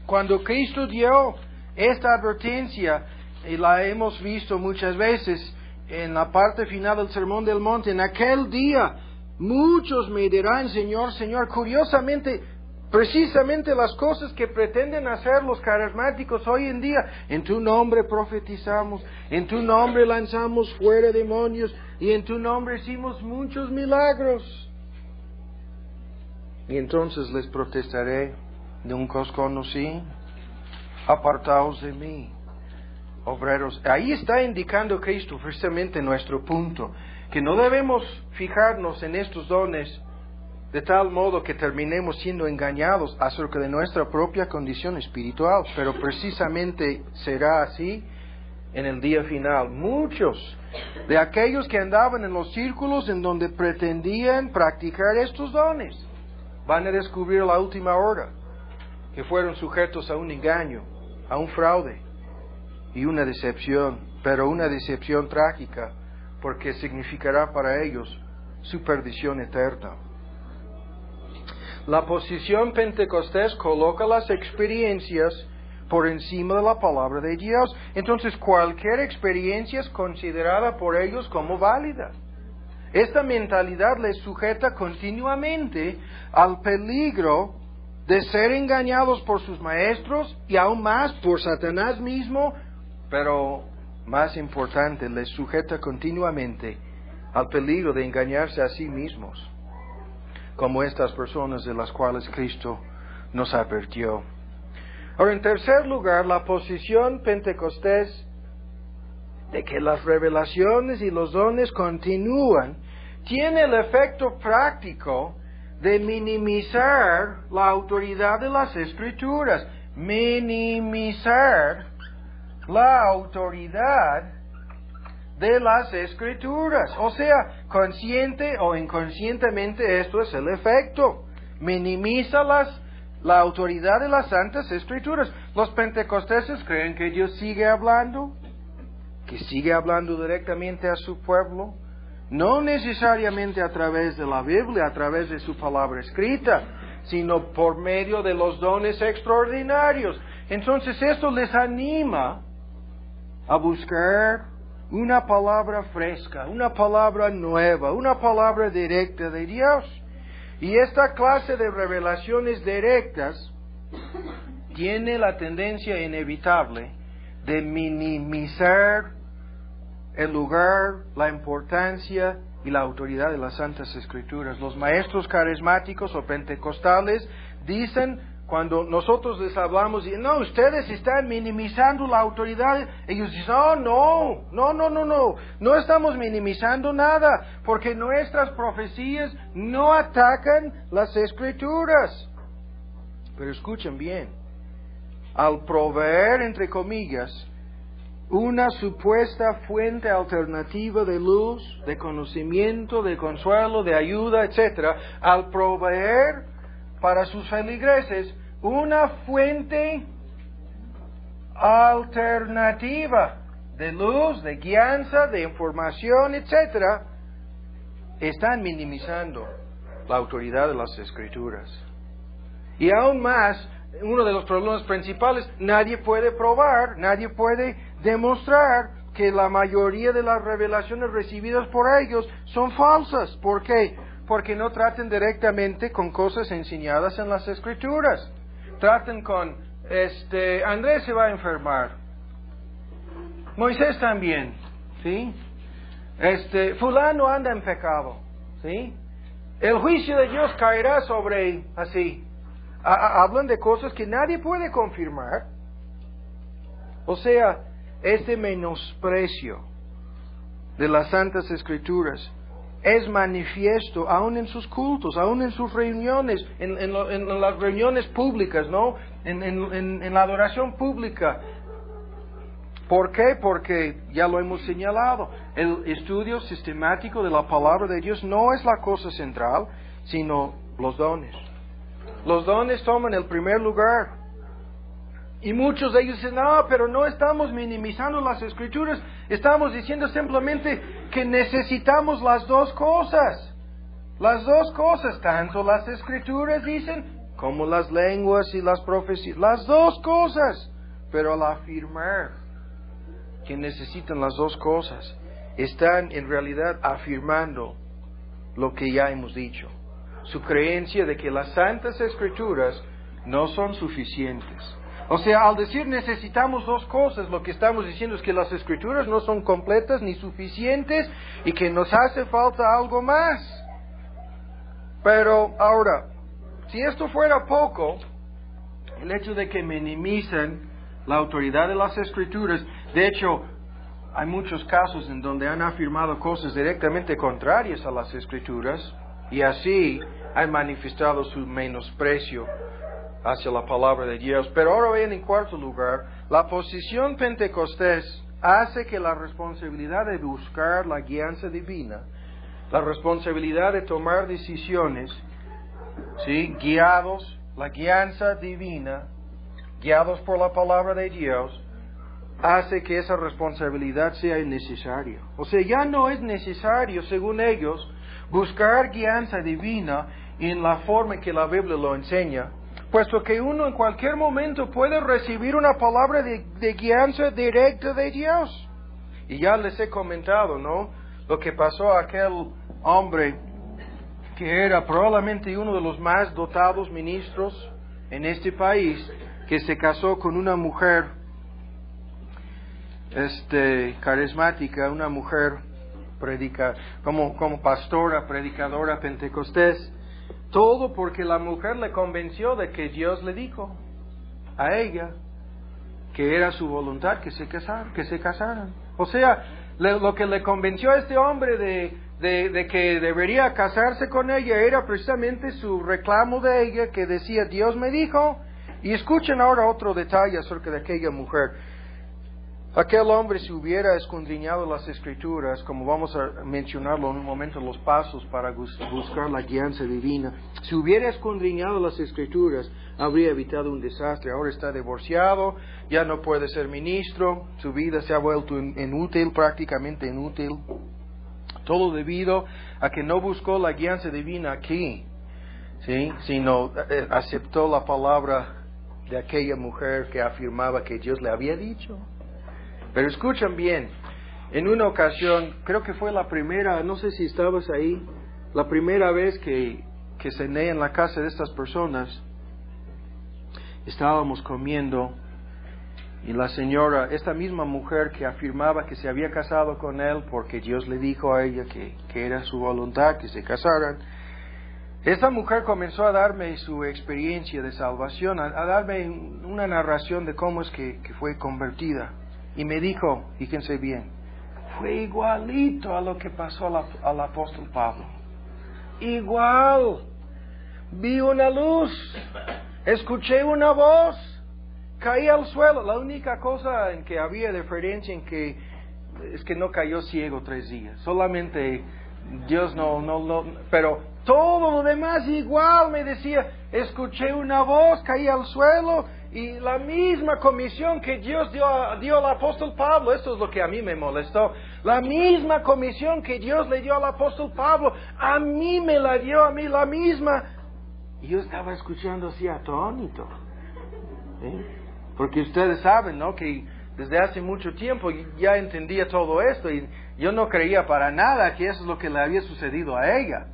Cuando Cristo dio esta advertencia, y la hemos visto muchas veces en la parte final del Sermón del Monte, en aquel día muchos me dirán, Señor, Señor. Curiosamente, precisamente las cosas que pretenden hacer los carismáticos hoy en día: en tu nombre profetizamos, en tu nombre lanzamos fuera demonios, y en tu nombre hicimos muchos milagros. Y entonces les protestaré: nunca os conocí, apartaos de mí, obreros. Ahí está indicando Cristo precisamente nuestro punto, que no debemos fijarnos en estos dones de tal modo que terminemos siendo engañados acerca de nuestra propia condición espiritual. Pero precisamente será así en el día final. Muchos de aquellos que andaban en los círculos en donde pretendían practicar estos dones van a descubrir a la última hora que fueron sujetos a un engaño, a un fraude y una decepción, pero una decepción trágica, porque significará para ellos su perdición eterna. La posición pentecostés coloca las experiencias por encima de la palabra de Dios. Entonces, cualquier experiencia es considerada por ellos como válida. Esta mentalidad les sujeta continuamente al peligro de ser engañados por sus maestros y aún más por Satanás mismo, pero más importante, les sujeta continuamente al peligro de engañarse a sí mismos, como estas personas de las cuales Cristo nos advirtió. Ahora, en tercer lugar, la posición pentecostés de que las revelaciones y los dones continúan tiene el efecto práctico de minimizar la autoridad de las Escrituras. Minimizar la autoridad de las Escrituras. O sea, consciente o inconscientemente, esto es el efecto. Minimiza la autoridad de las Santas Escrituras. Los pentecosteses creen que Dios sigue hablando, que sigue hablando directamente a su pueblo, no necesariamente a través de la Biblia, a través de su palabra escrita, sino por medio de los dones extraordinarios. Entonces esto les anima a buscar una palabra fresca, una palabra nueva, una palabra directa de Dios. Y esta clase de revelaciones directas tiene la tendencia inevitable de minimizar el lugar, la importancia y la autoridad de las Santas Escrituras. Los maestros carismáticos o pentecostales dicen, cuando nosotros les hablamos, no, ustedes están minimizando la autoridad. Ellos dicen, no estamos minimizando nada, porque nuestras profecías no atacan las Escrituras. Pero escuchen bien, al proveer, entre comillas, una supuesta fuente alternativa de luz, de conocimiento, de consuelo, de ayuda, etc., al proveer para sus feligreses una fuente alternativa de luz, de guianza, de información, etc., están minimizando la autoridad de las Escrituras. Y aún más, uno de los problemas principales, nadie puede probar, nadie puede demostrar que la mayoría de las revelaciones recibidas por ellos son falsas. ¿Por qué? Porque no tratan directamente con cosas enseñadas en las Escrituras. Tratan con, Andrés se va a enfermar, Moisés también, ¿sí? Fulano anda en pecado, ¿sí? El juicio de Dios caerá sobre, así. Hablan de cosas que nadie puede confirmar. O sea, este menosprecio de las Santas Escrituras es manifiesto aún en sus cultos, aún en sus reuniones, en las reuniones públicas, ¿no? En la adoración pública. ¿Por qué? Porque ya lo hemos señalado, el estudio sistemático de la palabra de Dios no es la cosa central, sino los dones. Los dones toman el primer lugar. Y muchos de ellos dicen, no, pero no estamos minimizando las Escrituras, estamos diciendo simplemente que necesitamos las dos cosas. Las dos cosas, tanto las Escrituras dicen, como las lenguas y las profecías, las dos cosas. Pero al afirmar que necesitan las dos cosas, están en realidad afirmando lo que ya hemos dicho. Su creencia de que las Santas Escrituras no son suficientes. O sea, al decir necesitamos dos cosas, lo que estamos diciendo es que las Escrituras no son completas ni suficientes y que nos hace falta algo más. Pero ahora, si esto fuera poco, el hecho de que minimizan la autoridad de las Escrituras, de hecho, hay muchos casos en donde han afirmado cosas directamente contrarias a las Escrituras y así han manifestado su menosprecio hacia la palabra de Dios. Pero ahora ven, en cuarto lugar, la posición pentecostés hace que la responsabilidad de buscar la guianza divina, la responsabilidad de tomar decisiones, ¿sí?, la guianza divina, guiados por la palabra de Dios, hace que esa responsabilidad sea innecesaria. O sea, ya no es necesario, según ellos, buscar guianza divina en la forma en que la Biblia lo enseña, puesto que uno en cualquier momento puede recibir una palabra de guianza directa de Dios. Y ya les he comentado, ¿no?, lo que pasó a aquel hombre que era probablemente uno de los más dotados ministros en este país, que se casó con una mujer carismática, una mujer como pastora, predicadora pentecostés, todo porque la mujer le convenció de que Dios le dijo a ella que era su voluntad que se casaran. O sea, lo que le convenció a este hombre de que debería casarse con ella era precisamente su reclamo de ella, que decía, Dios me dijo. Y escuchen ahora otro detalle acerca de aquella mujer. Aquel hombre, si hubiera escudriñado las Escrituras, como vamos a mencionarlo en un momento, los pasos para buscar la guianza divina, si hubiera escudriñado las Escrituras, habría evitado un desastre. Ahora está divorciado, ya no puede ser ministro, su vida se ha vuelto inútil, prácticamente inútil. Todo debido a que no buscó la guianza divina aquí, ¿sí?, sino aceptó la palabra de aquella mujer que afirmaba que Dios le había dicho. Pero escuchen bien, en una ocasión, creo que fue la primera, no sé si estabas ahí, la primera vez que cené en la casa de estas personas, estábamos comiendo y la señora, esta misma mujer que afirmaba que se había casado con él porque Dios le dijo a ella que era su voluntad que se casaran, esta mujer comenzó a darme su experiencia de salvación, a darme una narración de cómo es que fue convertida. Y me dijo, fíjense bien, fue igualito a lo que pasó al apóstol Pablo. Igual. Vi una luz, escuché una voz, caí al suelo. La única cosa en que había diferencia es que no cayó ciego 3 días. Solamente Dios no, pero todo lo demás igual. Me decía, escuché una voz, caí al suelo. Y la misma comisión que Dios dio al apóstol Pablo, esto es lo que a mí me molestó, la misma comisión que Dios le dio al apóstol Pablo, a mí me la dio, a mí la misma. Y yo estaba escuchando así atónito, ¿sí? Porque ustedes saben, ¿no?, que desde hace mucho tiempo ya entendía todo esto y yo no creía para nada que eso es lo que le había sucedido a ella,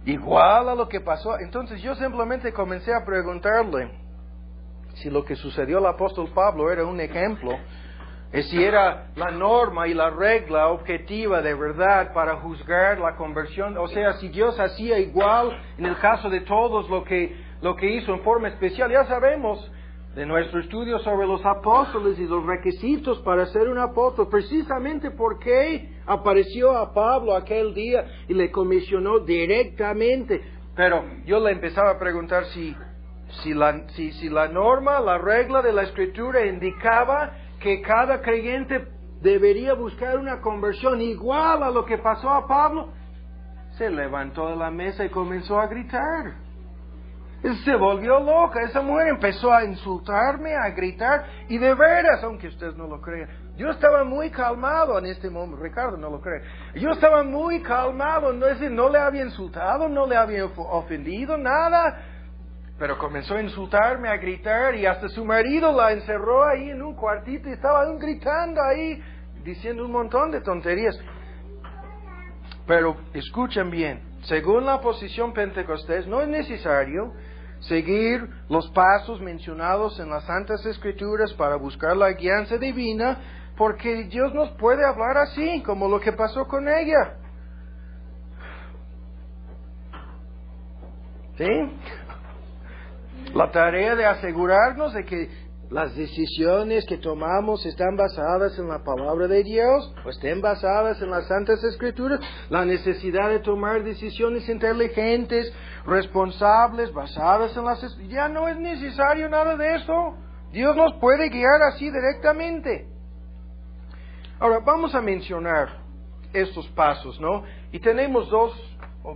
igual a lo que pasó. Entonces yo simplemente comencé a preguntarle si lo que sucedió al apóstol Pablo era un ejemplo, si era la norma y la regla objetiva de verdad para juzgar la conversión. O sea, si Dios hacía igual en el caso de todos lo que hizo en forma especial. Ya sabemos de nuestro estudio sobre los apóstoles y los requisitos para ser un apóstol, precisamente porque apareció a Pablo aquel día y le comisionó directamente. Pero yo le empezaba a preguntar si la norma, la regla de la Escritura indicaba que cada creyente debería buscar una conversión igual a lo que pasó a Pablo, se levantó de la mesa y comenzó a gritar. Se volvió loca, esa mujer empezó a insultarme, a gritar, y de veras, aunque ustedes no lo crean, yo estaba muy calmado en este momento. Ricardo no lo cree. Yo estaba muy calmado, no le había insultado, no le había ofendido, nada. Pero comenzó a insultarme, a gritar, y hasta su marido la encerró ahí en un cuartito y estaba gritando ahí, diciendo un montón de tonterías. Pero escuchen bien, según la posición pentecostés, no es necesario seguir los pasos mencionados en las Santas Escrituras para buscar la guianza divina, porque Dios nos puede hablar así, como lo que pasó con ella. ¿Sí? La tarea de asegurarnos de que las decisiones que tomamos están basadas en la palabra de Dios, o estén basadas en las Santas Escrituras, la necesidad de tomar decisiones inteligentes, responsables, basadas en las Escrituras. Ya no es necesario nada de eso. Dios nos puede guiar así directamente. Ahora, vamos a mencionar estos pasos, ¿no? Y tenemos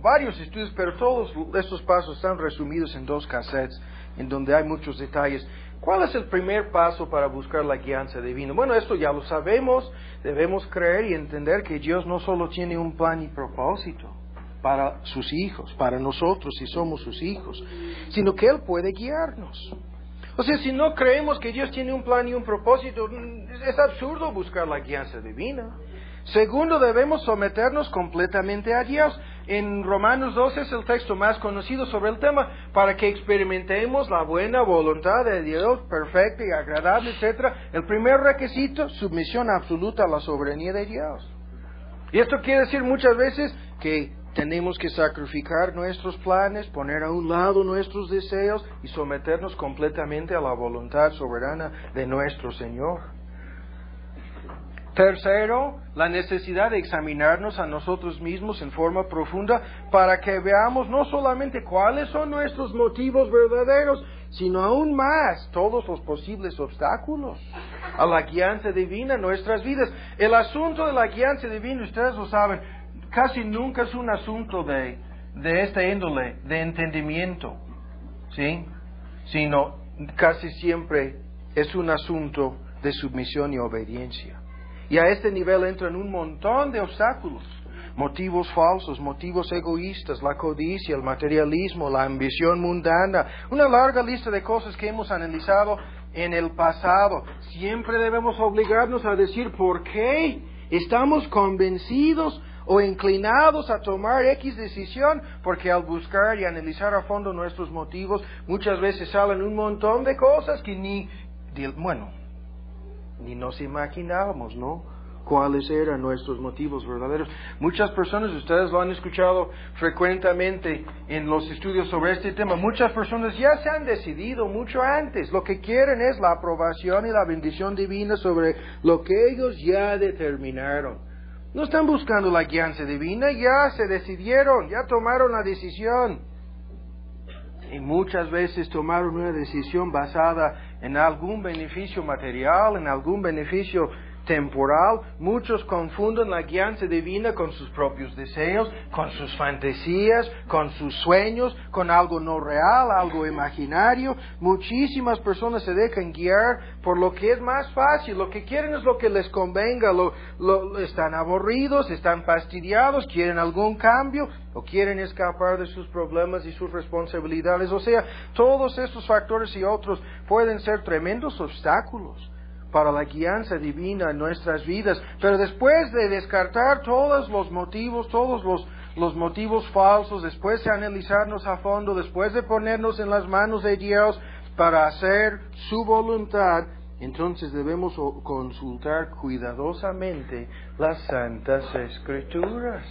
varios estudios, pero todos estos pasos están resumidos en 2 cassettes, en donde hay muchos detalles. ¿Cuál es el primer paso para buscar la guianza divina? Bueno, esto ya lo sabemos. Debemos creer y entender que Dios no solo tiene un plan y propósito para sus hijos, para nosotros si somos sus hijos, sino que Él puede guiarnos. O sea, si no creemos que Dios tiene un plan y un propósito, es absurdo buscar la guianza divina. Segundo, debemos someternos completamente a Dios. En Romanos 12 es el texto más conocido sobre el tema, para que experimentemos la buena voluntad de Dios, perfecta y agradable, etc. El primer requisito, sumisión absoluta a la soberanía de Dios. Y esto quiere decir muchas veces que tenemos que sacrificar nuestros planes, poner a un lado nuestros deseos y someternos completamente a la voluntad soberana de nuestro Señor. Tercero, la necesidad de examinarnos a nosotros mismos en forma profunda para que veamos no solamente cuáles son nuestros motivos verdaderos, sino aún más todos los posibles obstáculos a la guianza divina en nuestras vidas. El asunto de la guianza divina, ustedes lo saben, casi nunca es un asunto de esta índole, de entendimiento, ¿sí? Sino casi siempre es un asunto de sumisión y obediencia. Y a este nivel entran un montón de obstáculos, motivos falsos, motivos egoístas, la codicia, el materialismo, la ambición mundana, una larga lista de cosas que hemos analizado en el pasado. Siempre debemos obligarnos a decir por qué estamos convencidos o inclinados a tomar X decisión, porque al buscar y analizar a fondo nuestros motivos, muchas veces salen un montón de cosas que ni nos imaginábamos, ¿no? Cuáles eran nuestros motivos verdaderos. Muchas personas, ustedes lo han escuchado frecuentemente en los estudios sobre este tema, muchas personas ya se han decidido mucho antes. Lo que quieren es la aprobación y la bendición divina sobre lo que ellos ya determinaron. No están buscando la guianza divina, ya se decidieron, ya tomaron la decisión. Y muchas veces tomaron una decisión basada en algún beneficio material, en algún beneficio temporal. Muchos confunden la guianza divina con sus propios deseos, con sus fantasías, con sus sueños, con algo no real, algo imaginario. Muchísimas personas se dejan guiar por lo que es más fácil. Lo que quieren es lo que les convenga. Están aburridos, están fastidiados, quieren algún cambio o quieren escapar de sus problemas y sus responsabilidades. O sea, todos estos factores y otros pueden ser tremendos obstáculos para la guianza divina en nuestras vidas. Pero después de descartar todos los motivos, los motivos falsos, después de analizarnos a fondo, después de ponernos en las manos de Dios para hacer su voluntad, entonces debemos consultar cuidadosamente las Santas Escrituras.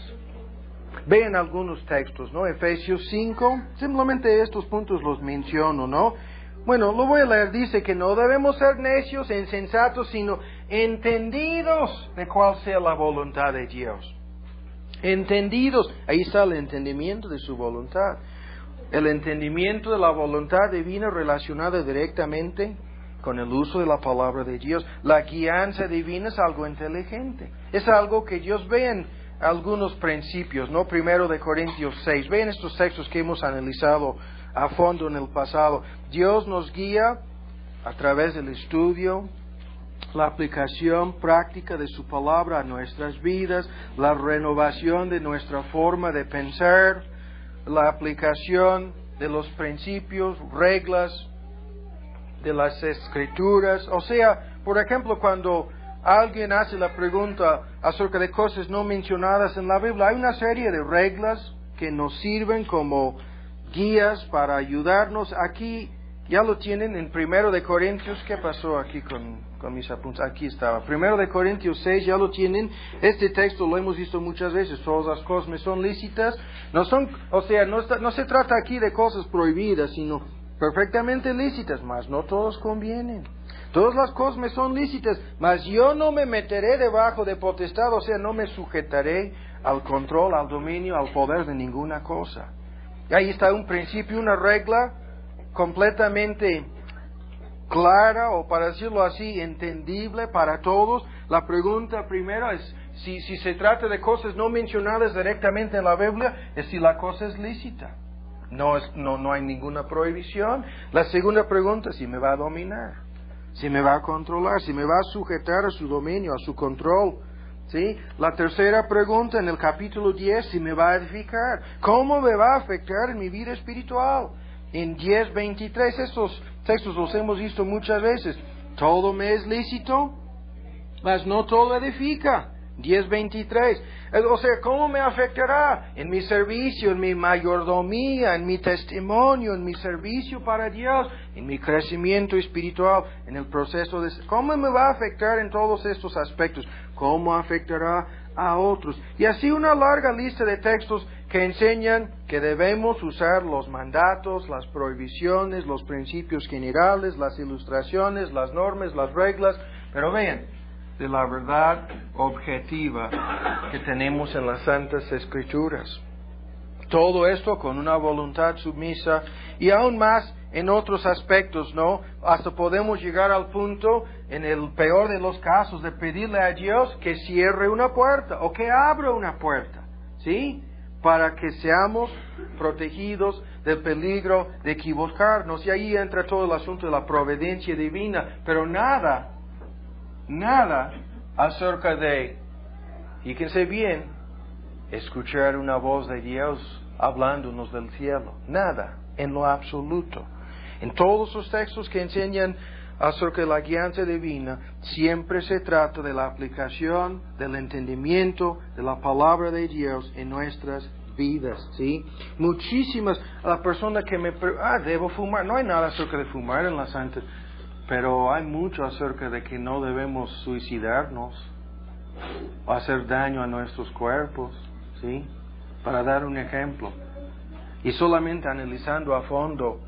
Vean algunos textos, ¿no? Efesios 5, simplemente estos puntos los menciono, ¿no? Bueno, lo voy a leer. Dice que no debemos ser necios e insensatos, sino entendidos de cuál sea la voluntad de Dios. Entendidos. Ahí está el entendimiento de su voluntad. El entendimiento de la voluntad divina relacionada directamente con el uso de la palabra de Dios. La guianza divina es algo inteligente. Es algo que Dios ve algunos principios, ¿no? Primero de Corintios 6. Vean estos textos que hemos analizado a fondo en el pasado. Dios nos guía a través del estudio, la aplicación práctica de su palabra a nuestras vidas, la renovación de nuestra forma de pensar, la aplicación de los principios, reglas de las Escrituras. O sea, por ejemplo, cuando alguien hace la pregunta acerca de cosas no mencionadas en la Biblia, hay una serie de reglas que nos sirven como guías para ayudarnos. Aquí ya lo tienen en 1 de Corintios. ¿Qué pasó aquí con mis apuntes? Aquí estaba. 1 de Corintios 6, ya lo tienen. Este texto lo hemos visto muchas veces. Todas las cosas me son lícitas. No se trata aquí de cosas prohibidas, sino perfectamente lícitas, mas no todos convienen. Todas las cosas me son lícitas, mas yo no me meteré debajo de potestad, o sea, no me sujetaré al control, al dominio, al poder de ninguna cosa. Y ahí está un principio, una regla completamente clara, o para decirlo así, entendible para todos. La pregunta primero es, si se trata de cosas no mencionadas directamente en la Biblia, es si la cosa es lícita. No hay ninguna prohibición. La segunda pregunta es si me va a dominar, si me va a controlar, si me va a sujetar a su dominio, a su control. ¿Sí? La tercera pregunta en el capítulo 10, si me va a edificar, ¿cómo me va a afectar en mi vida espiritual? En 10:23, estos textos los hemos visto muchas veces. Todo me es lícito, mas no todo edifica. 10:23. O sea, ¿cómo me afectará en mi servicio, en mi mayordomía, en mi testimonio, en mi servicio para Dios, en mi crecimiento espiritual, en el proceso de... ¿Cómo me va a afectar en todos estos aspectos? ¿Cómo afectará a otros? Y así una larga lista de textos que enseñan que debemos usar los mandatos, las prohibiciones, los principios generales, las ilustraciones, las normas, las reglas. Pero vean, de la verdad objetiva que tenemos en las Santas Escrituras. Todo esto con una voluntad sumisa y aún más en otros aspectos, ¿no? Hasta podemos llegar al punto, en el peor de los casos, de pedirle a Dios que cierre una puerta o que abra una puerta, ¿sí? Para que seamos protegidos del peligro de equivocarnos. Y ahí entra todo el asunto de la providencia divina, pero nada acerca de, fíjense bien, escuchar una voz de Dios hablándonos del cielo. Nada, en lo absoluto. En todos los textos que enseñan acerca de la guianza divina, siempre se trata de la aplicación, del entendimiento de la palabra de Dios en nuestras vidas, ¿sí? Muchísimas, la persona que debo fumar, no hay nada acerca de fumar en la Santa. Pero hay mucho acerca de que no debemos suicidarnos o hacer daño a nuestros cuerpos, ¿sí? Para dar un ejemplo. Y solamente analizando a fondo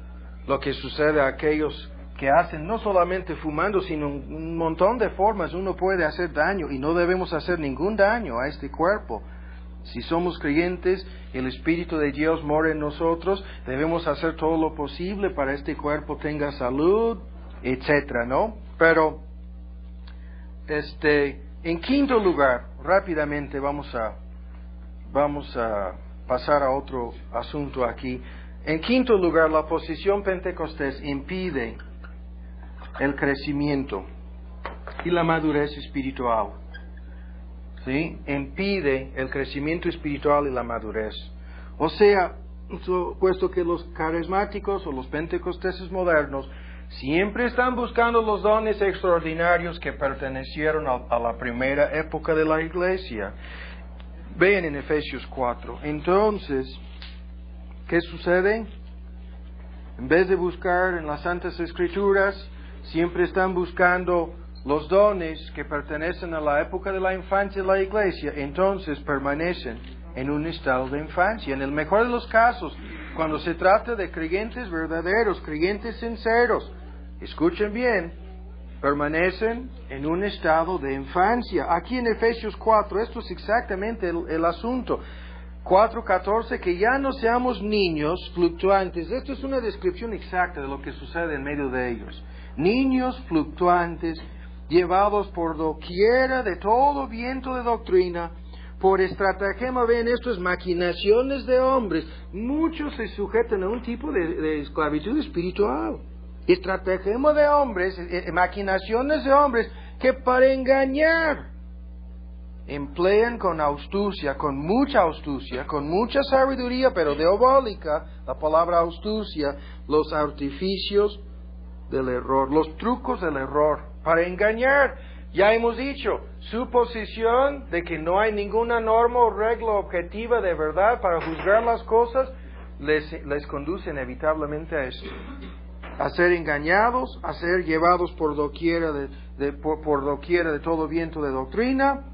lo que sucede a aquellos que hacen, no solamente fumando, sino un montón de formas uno puede hacer daño, y no debemos hacer ningún daño a este cuerpo. Si somos creyentes, el Espíritu de Dios mora en nosotros, debemos hacer todo lo posible para que este cuerpo tenga salud, etcétera, ¿no? Pero, en quinto lugar, rápidamente vamos a pasar a otro asunto aquí. En quinto lugar, la posición pentecostés impide el crecimiento y la madurez espiritual. ¿Sí? Impide el crecimiento espiritual y la madurez. O sea, puesto que los carismáticos o los pentecosteses modernos siempre están buscando los dones extraordinarios que pertenecieron a la primera época de la iglesia. Vean en Efesios 4. Entonces, ¿qué sucede? En vez de buscar en las Santas Escrituras, siempre están buscando los dones que pertenecen a la época de la infancia de la iglesia. Entonces permanecen en un estado de infancia. En el mejor de los casos, cuando se trata de creyentes verdaderos, creyentes sinceros, escuchen bien, permanecen en un estado de infancia. Aquí en Efesios 4, esto es exactamente el asunto. 4:14, que ya no seamos niños fluctuantes. Esto es una descripción exacta de lo que sucede en medio de ellos. Niños fluctuantes, llevados por doquiera de todo viento de doctrina, por estratagema, ven, esto es maquinaciones de hombres. Muchos se sujetan a un tipo de esclavitud espiritual. Estratagema de hombres, maquinaciones de hombres que para engañar emplean con astucia, con mucha sabiduría, pero diabólica, la palabra astucia, los artificios del error, los trucos del error, para engañar. Ya hemos dicho, su posición de que no hay ninguna norma o regla objetiva de verdad para juzgar las cosas, les conduce inevitablemente a esto. A ser engañados, a ser llevados por doquiera por doquiera de todo viento de doctrina.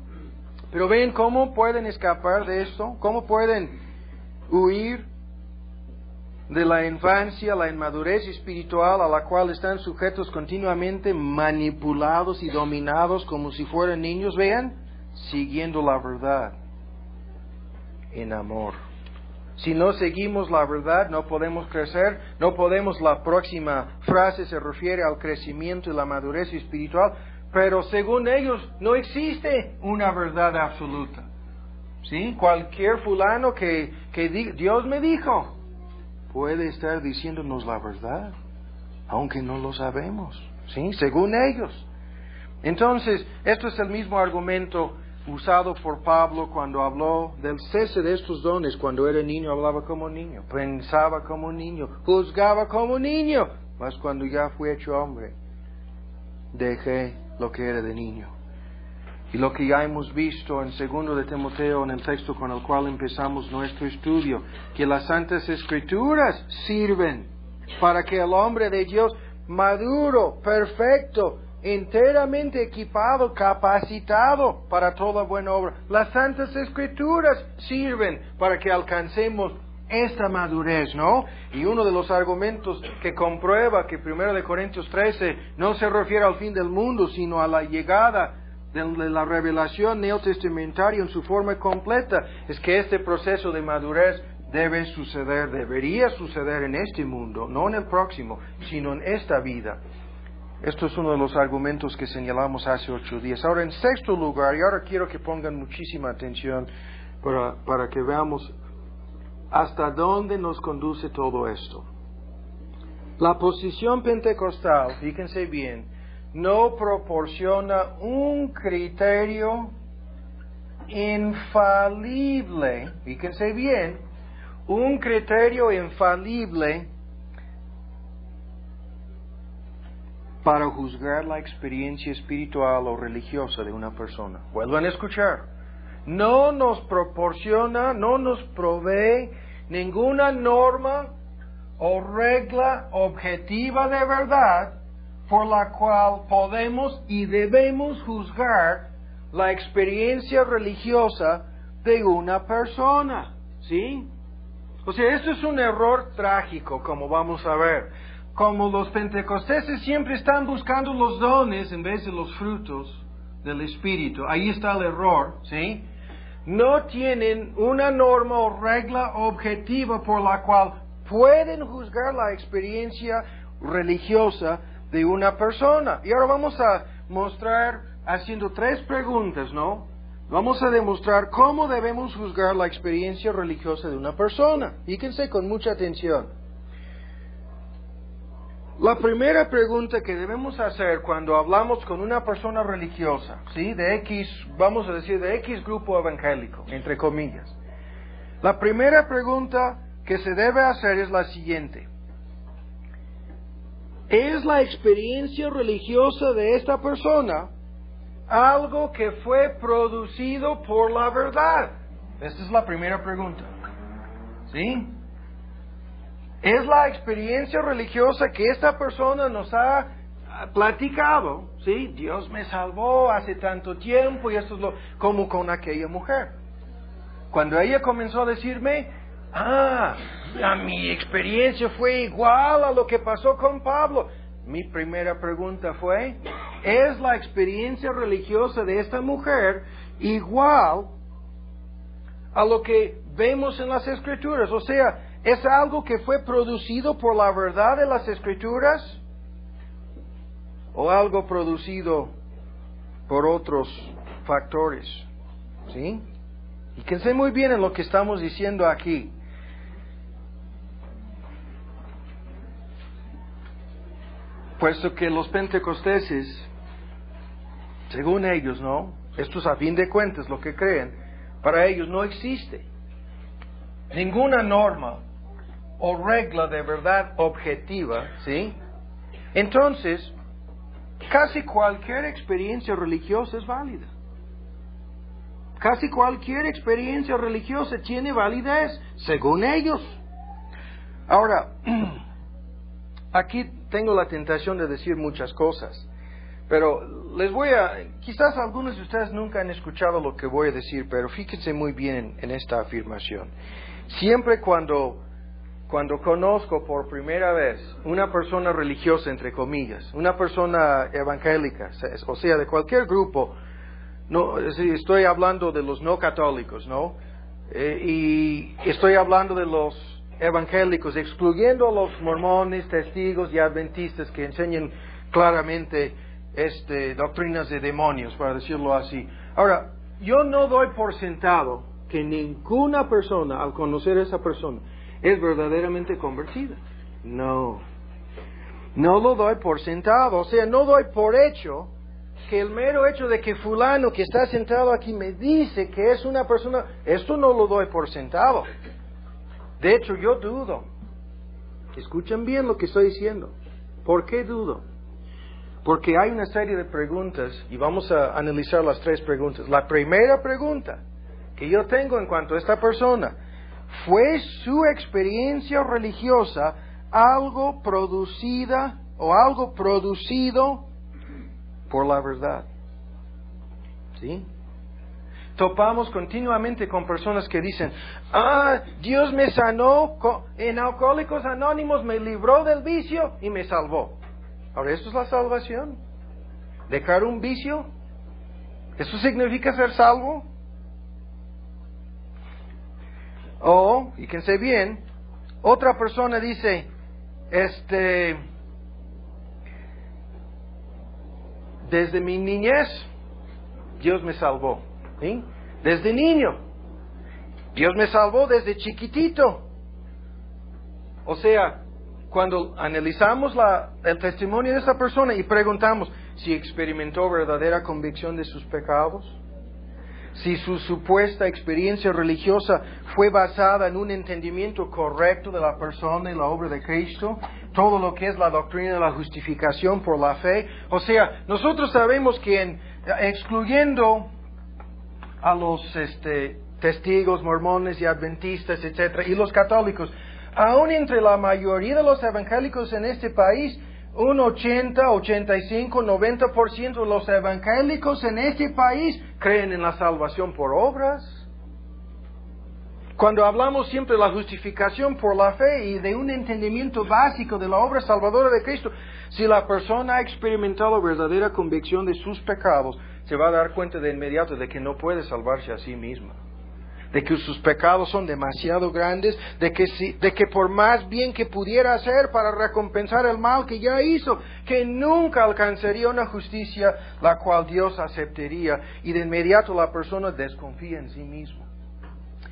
Pero ven cómo pueden escapar de esto, cómo pueden huir de la infancia, la inmadurez espiritual a la cual están sujetos continuamente, manipulados y dominados como si fueran niños. Vean, siguiendo la verdad en amor. Si no seguimos la verdad, no podemos crecer, no podemos. La próxima frase se refiere al crecimiento y la madurez espiritual. Pero según ellos, no existe una verdad absoluta. ¿Sí? Cualquier fulano que Dios me dijo, puede estar diciéndonos la verdad, aunque no lo sabemos. ¿Sí? Según ellos. Entonces, esto es el mismo argumento usado por Pablo cuando habló del cese de estos dones. Cuando era niño, hablaba como niño, pensaba como niño, juzgaba como niño. Mas cuando ya fui hecho hombre, dejé lo que era de niño. Y lo que ya hemos visto en 2 de Timoteo, en el texto con el cual empezamos nuestro estudio, que las Santas Escrituras sirven para que el hombre de Dios, maduro, perfecto, enteramente equipado, capacitado para toda buena obra. Las Santas Escrituras sirven para que alcancemos esta madurez, ¿no? Y uno de los argumentos que comprueba que 1 de Corintios 13 no se refiere al fin del mundo, sino a la llegada de la revelación neotestamentaria en su forma completa, es que este proceso de madurez debería suceder en este mundo, no en el próximo, sino en esta vida. Esto es uno de los argumentos que señalamos hace 8 días. Ahora, en sexto lugar, y ahora quiero que pongan muchísima atención para que veamos hasta dónde nos conduce todo esto. La posición pentecostal, fíjense bien, no proporciona un criterio infalible, fíjense bien, un criterio infalible para juzgar la experiencia espiritual o religiosa de una persona. Vuelvan a escuchar. No nos proporciona, no nos provee ninguna norma o regla objetiva de verdad por la cual podemos y debemos juzgar la experiencia religiosa de una persona. ¿Sí? O sea, esto es un error trágico, como vamos a ver. Como los pentecosteses siempre están buscando los dones en vez de los frutos del Espíritu. Ahí está el error, ¿sí? No tienen una norma o regla objetiva por la cual pueden juzgar la experiencia religiosa de una persona. Y ahora vamos a mostrar haciendo 3 preguntas, ¿no? Vamos a demostrar cómo debemos juzgar la experiencia religiosa de una persona. Fíjense con mucha atención. La primera pregunta que debemos hacer cuando hablamos con una persona religiosa, ¿sí? De X, vamos a decir, de X grupo evangélico, entre comillas. La primera pregunta que se debe hacer es la siguiente. ¿Es la experiencia religiosa de esta persona algo que fue producido por la verdad? Esta es la primera pregunta. ¿Sí? ¿Es la experiencia religiosa que esta persona nos ha platicado? ¿Sí? Dios me salvó hace tanto tiempo y esto es como con aquella mujer. Cuando ella comenzó a decirme, mi experiencia fue igual a lo que pasó con Pablo. Mi primera pregunta fue, ¿es la experiencia religiosa de esta mujer igual a lo que vemos en las Escrituras? O sea, ¿es algo que fue producido por la verdad de las Escrituras? ¿O algo producido por otros factores? ¿Sí? Y fíjense muy bien en lo que estamos diciendo aquí. Puesto que los pentecosteses, según ellos, ¿no? Estos a fin de cuentas lo que creen, para ellos no existe ninguna norma o regla de verdad objetiva, ¿sí? Entonces, casi cualquier experiencia religiosa es válida. Casi cualquier experiencia religiosa tiene validez, según ellos. Ahora, aquí tengo la tentación de decir muchas cosas, pero quizás algunos de ustedes nunca han escuchado lo que voy a decir, pero fíjense muy bien en esta afirmación. Siempre cuando conozco por primera vez una persona religiosa, entre comillas, una persona evangélica, o sea, de cualquier grupo, no, estoy hablando de los no católicos, ¿no? Y estoy hablando de los evangélicos, excluyendo a los mormones, testigos y adventistas que enseñan claramente doctrinas de demonios, para decirlo así. Ahora, yo no doy por sentado que ninguna persona, al conocer a esa persona, es verdaderamente convertida. No lo doy por sentado, o sea, no doy por hecho que el mero hecho de que fulano que está sentado aquí me dice que es una persona, esto no lo doy por sentado. De hecho, yo dudo. Escuchen bien lo que estoy diciendo. ¿Por qué dudo? Porque hay una serie de preguntas y vamos a analizar las 3 preguntas. La primera pregunta que yo tengo en cuanto a esta persona, ¿fue su experiencia religiosa algo producida o algo producido por la verdad? ¿Sí? Topamos continuamente con personas que dicen, Dios me sanó en Alcohólicos Anónimos, me libró del vicio y me salvó. Ahora, ¿esto es la salvación? ¿Dejar un vicio? ¿Eso significa ser salvo? O, fíjense bien, otra persona dice, desde mi niñez, Dios me salvó. ¿Sí? Desde niño. Dios me salvó desde chiquitito. O sea, cuando analizamos el testimonio de esa persona y preguntamos si experimentó verdadera convicción de sus pecados, si su supuesta experiencia religiosa fue basada en un entendimiento correcto de la persona y la obra de Cristo, todo lo que es la doctrina de la justificación por la fe. O sea, nosotros sabemos que excluyendo a los testigos, mormones y adventistas, etcétera, y los católicos, aún entre la mayoría de los evangélicos en este país, un 80, 85, 90% de los evangélicos en este país creen en la salvación por obras. Cuando hablamos siempre de la justificación por la fe y de un entendimiento básico de la obra salvadora de Cristo, si la persona ha experimentado verdadera convicción de sus pecados, se va a dar cuenta de inmediato de que no puede salvarse a sí misma, de que sus pecados son demasiado grandes, de que por más bien que pudiera hacer para recompensar el mal que ya hizo, que nunca alcanzaría una justicia la cual Dios aceptaría, y de inmediato la persona desconfía en sí misma.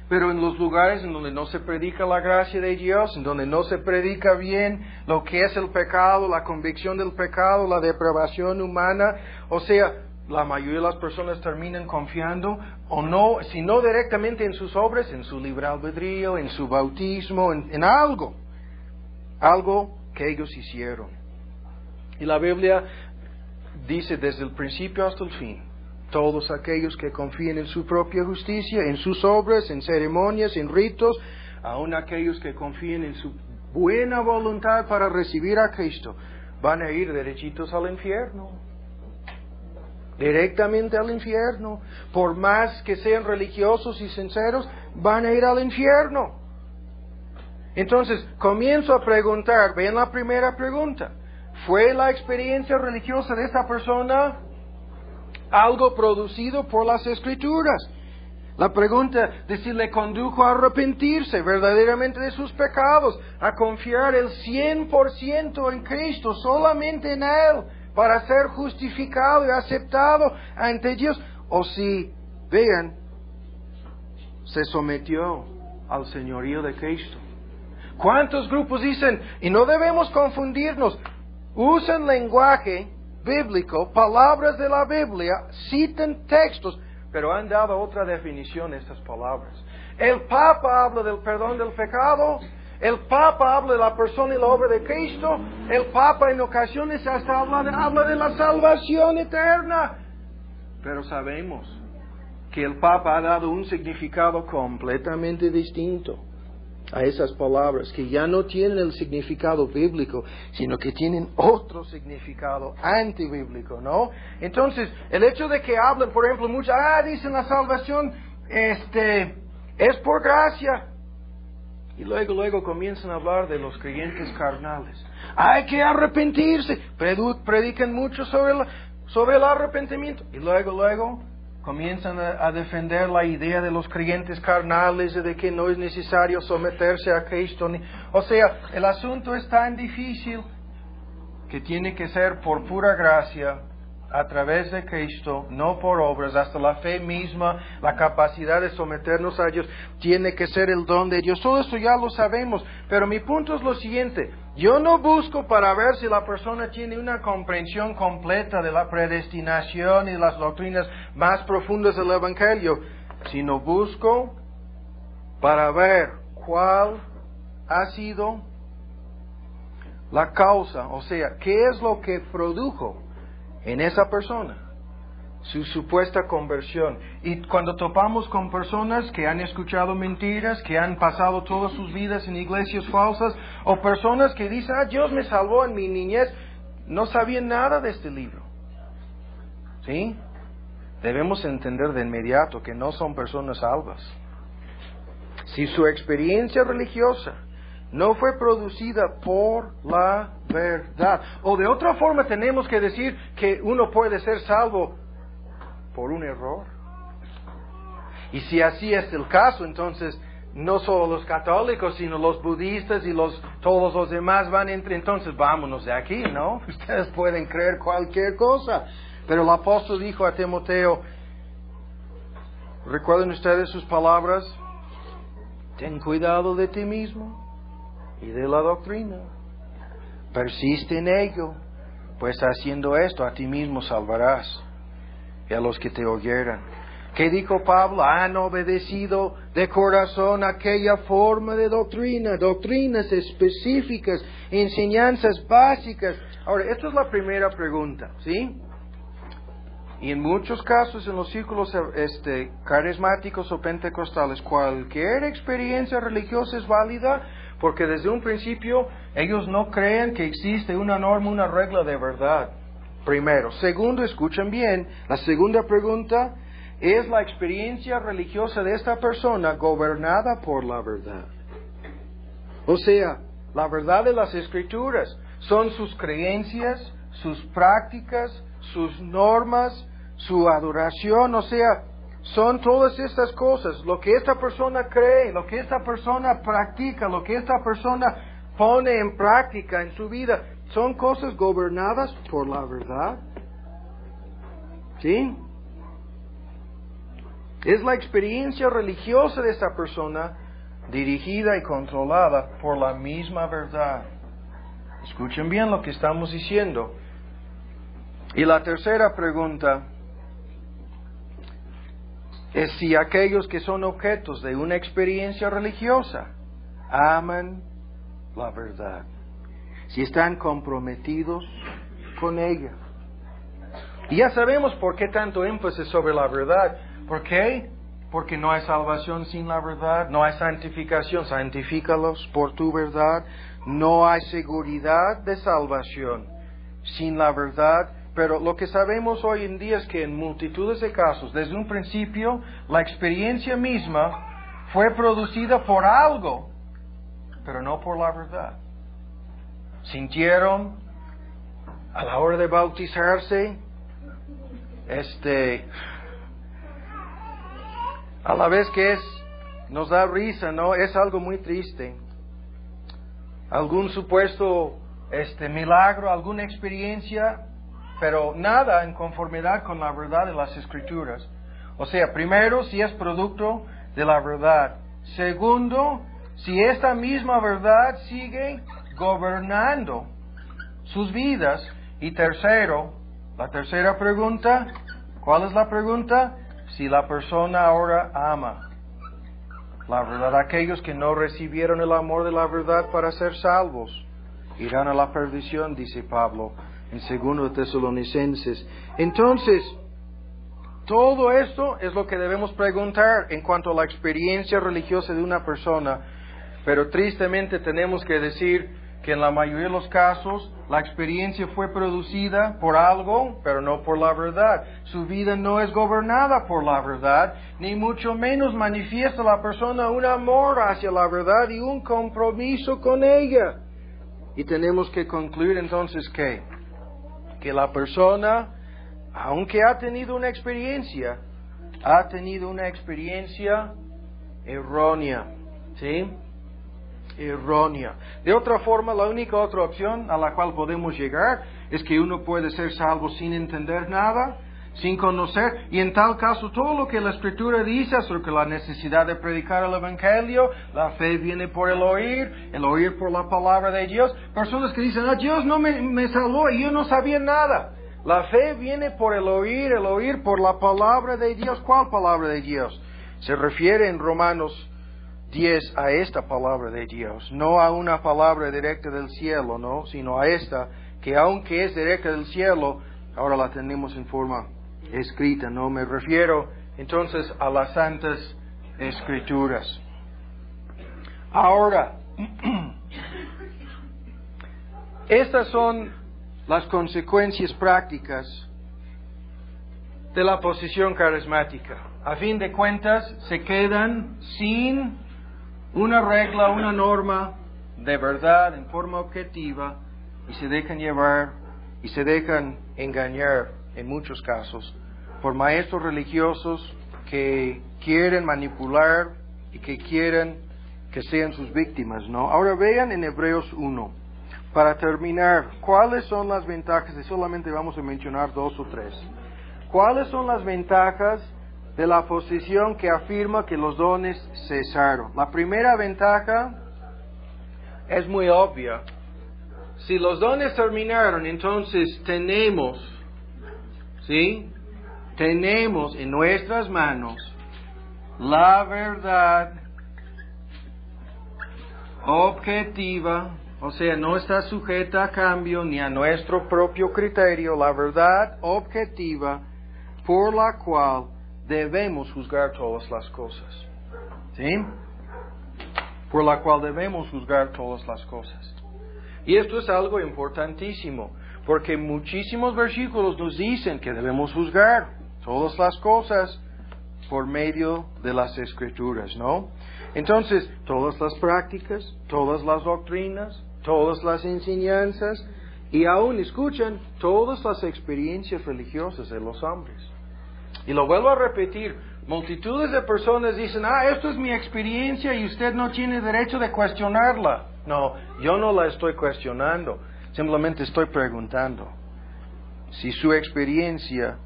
Pero en los lugares en donde no se predica la gracia de Dios, en donde no se predica bien lo que es el pecado, la convicción del pecado, la depravación humana, o sea, la mayoría de las personas terminan confiando, o no, si no directamente en sus obras, en su libre albedrío, en su bautismo, en algo que ellos hicieron. Y la Biblia dice desde el principio hasta el fin, todos aquellos que confíen en su propia justicia, en sus obras, en ceremonias, en ritos, aun aquellos que confíen en su buena voluntad para recibir a Cristo, van a ir derechitos al infierno. Directamente al infierno. Por más que sean religiosos y sinceros, van a ir al infierno. Entonces, comienzo a preguntar, vean la primera pregunta. ¿Fue la experiencia religiosa de esta persona algo producido por las Escrituras? La pregunta de si le condujo a arrepentirse verdaderamente de sus pecados, a confiar el 100% en Cristo, solamente en Él, para ser justificado y aceptado ante Dios. O si, vean, se sometió al señorío de Cristo? ¿Cuántos grupos dicen, y no debemos confundirnos, usan lenguaje bíblico, palabras de la Biblia, citan textos, pero han dado otra definición a estas palabras? El Papa habla del perdón del pecado, el Papa habla de la persona y la obra de Cristo, el Papa en ocasiones hasta habla de la salvación eterna. Pero sabemos que el Papa ha dado un significado completamente distinto a esas palabras, que ya no tienen el significado bíblico, sino que tienen otro significado antibíblico, ¿no? Entonces, el hecho de que hablen, por ejemplo, muchos, dicen la salvación, es por gracia. Y luego comienzan a hablar de los creyentes carnales. Hay que arrepentirse. Predican mucho sobre el arrepentimiento. Y luego comienzan a defender la idea de los creyentes carnales, de que no es necesario someterse a Cristo. O sea, el asunto es tan difícil que tiene que ser por pura gracia, a través de Cristo, no por obras. Hasta la fe misma, la capacidad de someternos a Dios, tiene que ser el don de Dios. Todo eso ya lo sabemos, pero mi punto es lo siguiente: yo no busco para ver si la persona tiene una comprensión completa de la predestinación y las doctrinas más profundas del Evangelio, sino busco para ver cuál ha sido la causa, o sea, qué es lo que produjo en esa persona su supuesta conversión. Y cuando topamos con personas que han escuchado mentiras, que han pasado todas sus vidas en iglesias falsas, o personas que dicen, Dios me salvó en mi niñez, no sabían nada de este libro, ¿sí? Debemos entender de inmediato que no son personas salvas. Si su experiencia religiosa no fue producida por la verdad, o de otra forma tenemos que decir que uno puede ser salvo por un error. Y si así es el caso, entonces no solo los católicos, sino los budistas y todos los demás van entonces vámonos de aquí, ¿no? Ustedes pueden creer cualquier cosa. Pero el apóstol dijo a Timoteo, ¿recuerdan ustedes sus palabras? Ten cuidado de ti mismo y de la doctrina. Persiste en ello, pues haciendo esto a ti mismo salvarás y a los que te oyeran. ¿Qué dijo Pablo? Han obedecido de corazón aquella forma de doctrina, doctrinas específicas, enseñanzas básicas. Ahora, esta es la primera pregunta, ¿sí? Y en muchos casos, en los círculos carismáticos o pentecostales, cualquier experiencia religiosa es válida, porque desde un principio ellos no creen que existe una norma, una regla de verdad. Primero. Segundo, escuchen bien, la segunda pregunta: ¿es la experiencia religiosa de esta persona gobernada por la verdad? O sea, la verdad de las Escrituras son sus creencias, sus prácticas, sus normas, su adoración, o sea, son todas estas cosas, lo que esta persona cree, lo que esta persona practica, lo que esta persona pone en práctica en su vida, son cosas gobernadas por la verdad. ¿Sí? Es la experiencia religiosa de esta persona dirigida y controlada por la misma verdad. Escuchen bien lo que estamos diciendo. Y la tercera pregunta es si aquellos que son objetos de una experiencia religiosa aman la verdad, si están comprometidos con ella. Y ya sabemos por qué tanto énfasis sobre la verdad. ¿Por qué? Porque no hay salvación sin la verdad, no hay santificación, santifícalos por tu verdad, no hay seguridad de salvación sin la verdad. Pero lo que sabemos hoy en día es que en multitudes de casos, desde un principio, la experiencia misma fue producida por algo, pero no por la verdad. Sintieron a la hora de bautizarse, a la vez que nos da risa, ¿no? Es algo muy triste. Algún supuesto milagro, alguna experiencia, pero nada en conformidad con la verdad de las Escrituras. O sea, primero, si es producto de la verdad. Segundo, si esta misma verdad sigue gobernando sus vidas. Y tercero, la tercera pregunta, ¿cuál es la pregunta? Si la persona ahora ama la verdad. Aquellos que no recibieron el amor de la verdad para ser salvos irán a la perdición, dice Pablo en 2 Tesalonicenses. Entonces, todo esto es lo que debemos preguntar en cuanto a la experiencia religiosa de una persona, pero tristemente tenemos que decir que en la mayoría de los casos la experiencia fue producida por algo, pero no por la verdad. Su vida no es gobernada por la verdad, ni mucho menos manifiesta la persona un amor hacia la verdad y un compromiso con ella. Y tenemos que concluir entonces que la persona, aunque ha tenido una experiencia errónea, ¿sí? Errónea. De otra forma, la única otra opción a la cual podemos llegar es que uno puede ser salvo sin entender nada, sin conocer, y en tal caso todo lo que la Escritura dice acerca de la necesidad de predicar el Evangelio, la fe viene por el oír por la palabra de Dios. Personas que dicen, Dios no me salvó y yo no sabía nada. La fe viene por el oír por la palabra de Dios. ¿Cuál palabra de Dios? Se refiere en Romanos 10 a esta palabra de Dios, no a una palabra directa del cielo, no, sino a esta, que aunque es directa del cielo, ahora la tenemos en forma escrita, no, me refiero entonces a las Santas Escrituras. Ahora, estas son las consecuencias prácticas de la posición carismática. A fin de cuentas, se quedan sin una regla, una norma de verdad en forma objetiva y se dejan llevar y se dejan engañar en muchos casos por maestros religiosos que quieren manipular y que quieren que sean sus víctimas, ¿no? Ahora vean en Hebreos 1, para terminar, ¿cuáles son las ventajas? Y solamente vamos a mencionar 2 o 3. ¿Cuáles son las ventajas de la posición que afirma que los dones cesaron? La primera ventaja es muy obvia. Si los dones terminaron, entonces tenemos en nuestras manos la verdad objetiva, o sea, no está sujeta a cambio ni a nuestro propio criterio, la verdad objetiva por la cual debemos juzgar todas las cosas. ¿Sí? Por la cual debemos juzgar todas las cosas. Y esto es algo importantísimo, porque muchísimos versículos nos dicen que debemos juzgar todas las cosas por medio de las Escrituras, ¿no? Entonces, todas las prácticas, todas las doctrinas, todas las enseñanzas, y aún escuchan todas las experiencias religiosas de los hombres. Y lo vuelvo a repetir, multitudes de personas dicen, esto es mi experiencia y usted no tiene derecho de cuestionarla. No, yo no la estoy cuestionando, simplemente estoy preguntando si su experiencia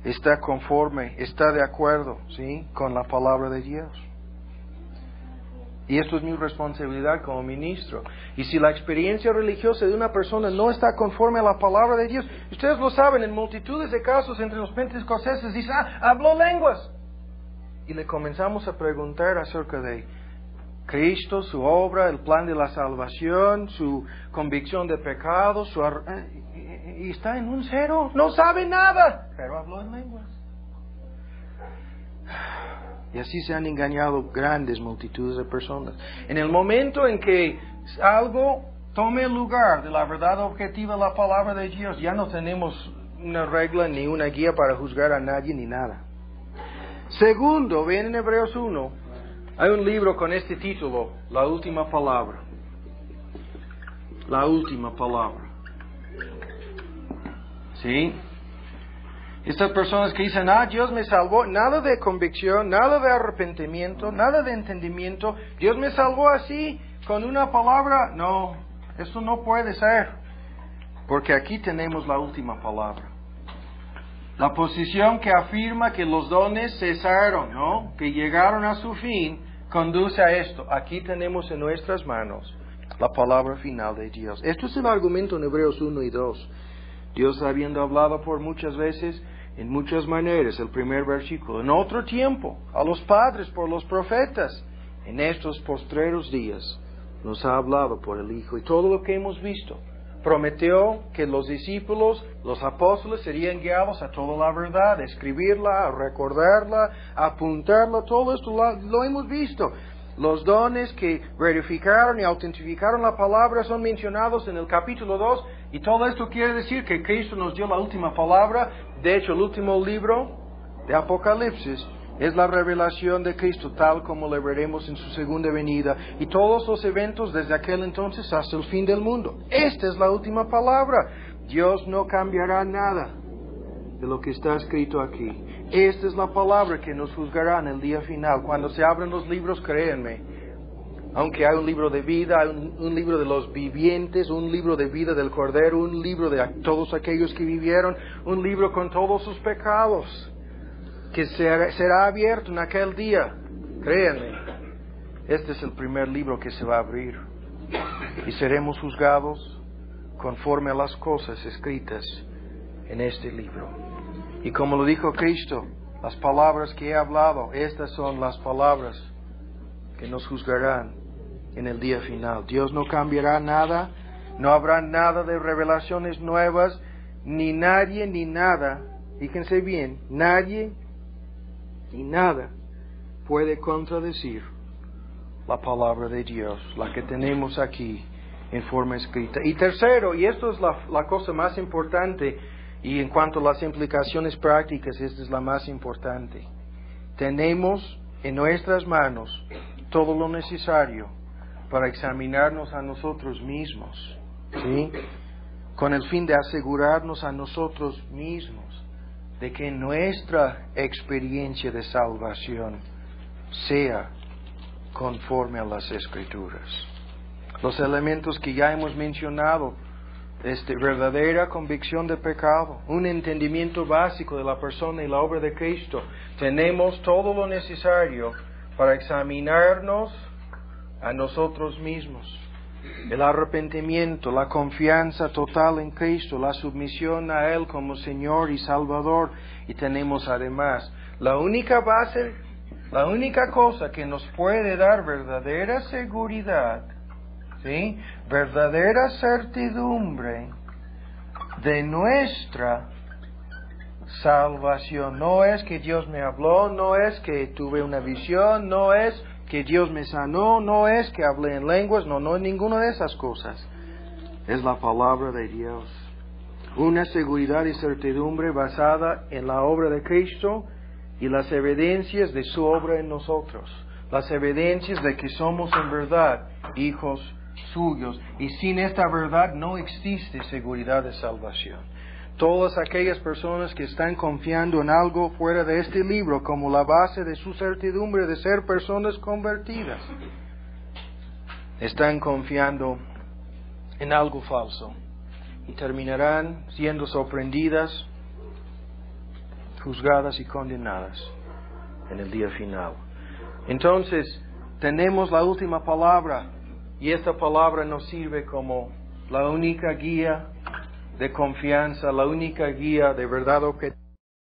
está conforme, está de acuerdo, ¿sí?, con la palabra de Dios. Y esto es mi responsabilidad como ministro. Y si la experiencia religiosa de una persona no está conforme a la palabra de Dios, ustedes lo saben, en multitudes de casos entre los pentecostales dicen, habló lenguas. Y le comenzamos a preguntar acerca de Cristo, su obra, el plan de la salvación, su convicción de pecado, y está en un cero, no sabe nada, pero habló en lenguas. Y así se han engañado grandes multitudes de personas. En el momento en que algo tome el lugar de la verdad objetiva de la palabra de Dios, ya no tenemos una regla ni una guía para juzgar a nadie ni nada. Segundo, ven en Hebreos 1, hay un libro con este título, La Última Palabra. La Última Palabra. ¿Sí? Estas personas que dicen, Dios me salvó, nada de convicción, nada de arrepentimiento, nada de entendimiento, Dios me salvó así, con una palabra. No, eso no puede ser, porque aquí tenemos la última palabra. La posición que afirma que los dones cesaron, ¿no? Que llegaron a su fin, conduce a esto. Aquí tenemos en nuestras manos la palabra final de Dios. Esto es el argumento en Hebreos 1 y 2. Dios habiendo hablado por muchas veces, en muchas maneras, el primer versículo, en otro tiempo, a los padres por los profetas, en estos postreros días, nos ha hablado por el Hijo. Y todo lo que hemos visto, prometió que los discípulos, los apóstoles, serían guiados a toda la verdad, a escribirla, a recordarla, a apuntarla, todo esto lo hemos visto. Los dones que verificaron y autentificaron la palabra son mencionados en el capítulo 2, y todo esto quiere decir que Cristo nos dio la última palabra. De hecho, el último libro de Apocalipsis es la revelación de Cristo, tal como le veremos en su segunda venida, y todos los eventos desde aquel entonces hasta el fin del mundo. Esta es la última palabra. Dios no cambiará nada de lo que está escrito aquí. Esta es la palabra que nos juzgará en el día final. Cuando se abren los libros, créanme, aunque hay un libro de vida, hay un libro de los vivientes, un libro de vida del Cordero, un libro de todos aquellos que vivieron, un libro con todos sus pecados, que será abierto en aquel día. Créanme, este es el primer libro que se va a abrir, y seremos juzgados conforme a las cosas escritas en este libro. Y como lo dijo Cristo, las palabras que he hablado, estas son las palabras que nos juzgarán en el día final. Dios no cambiará nada, no habrá nada de revelaciones nuevas, ni nadie ni nada, fíjense bien, nadie y nada puede contradecir la palabra de Dios, la que tenemos aquí en forma escrita. Y tercero, y esto es la cosa más importante, y en cuanto a las implicaciones prácticas, esta es la más importante. Tenemos en nuestras manos todo lo necesario para examinarnos a nosotros mismos, ¿sí? Con el fin de asegurarnos a nosotros mismos de que nuestra experiencia de salvación sea conforme a las Escrituras. Los elementos que ya hemos mencionado, verdadera convicción de pecado, un entendimiento básico de la persona y la obra de Cristo. Tenemos todo lo necesario para examinarnos a nosotros mismos. El arrepentimiento, la confianza total en Cristo, la sumisión a Él como Señor y Salvador. Y tenemos además la única base, la única cosa que nos puede dar verdadera seguridad, ¿sí? Verdadera certidumbre de nuestra salvación. No es que Dios me habló, no es que tuve una visión, no es que Dios me sanó, no es que hablé en lenguas, no es ninguna de esas cosas. Es la palabra de Dios. Una seguridad y certidumbre basada en la obra de Cristo y las evidencias de su obra en nosotros. Las evidencias de que somos en verdad hijos suyos. Y sin esta verdad no existe seguridad de salvación. Todas aquellas personas que están confiando en algo fuera de este libro como la base de su certidumbre de ser personas convertidas, están confiando en algo falso y terminarán siendo sorprendidas, juzgadas y condenadas en el día final. Entonces, tenemos la última palabra, y esta palabra nos sirve como la única guía de confianza, la única guía de verdad objetiva.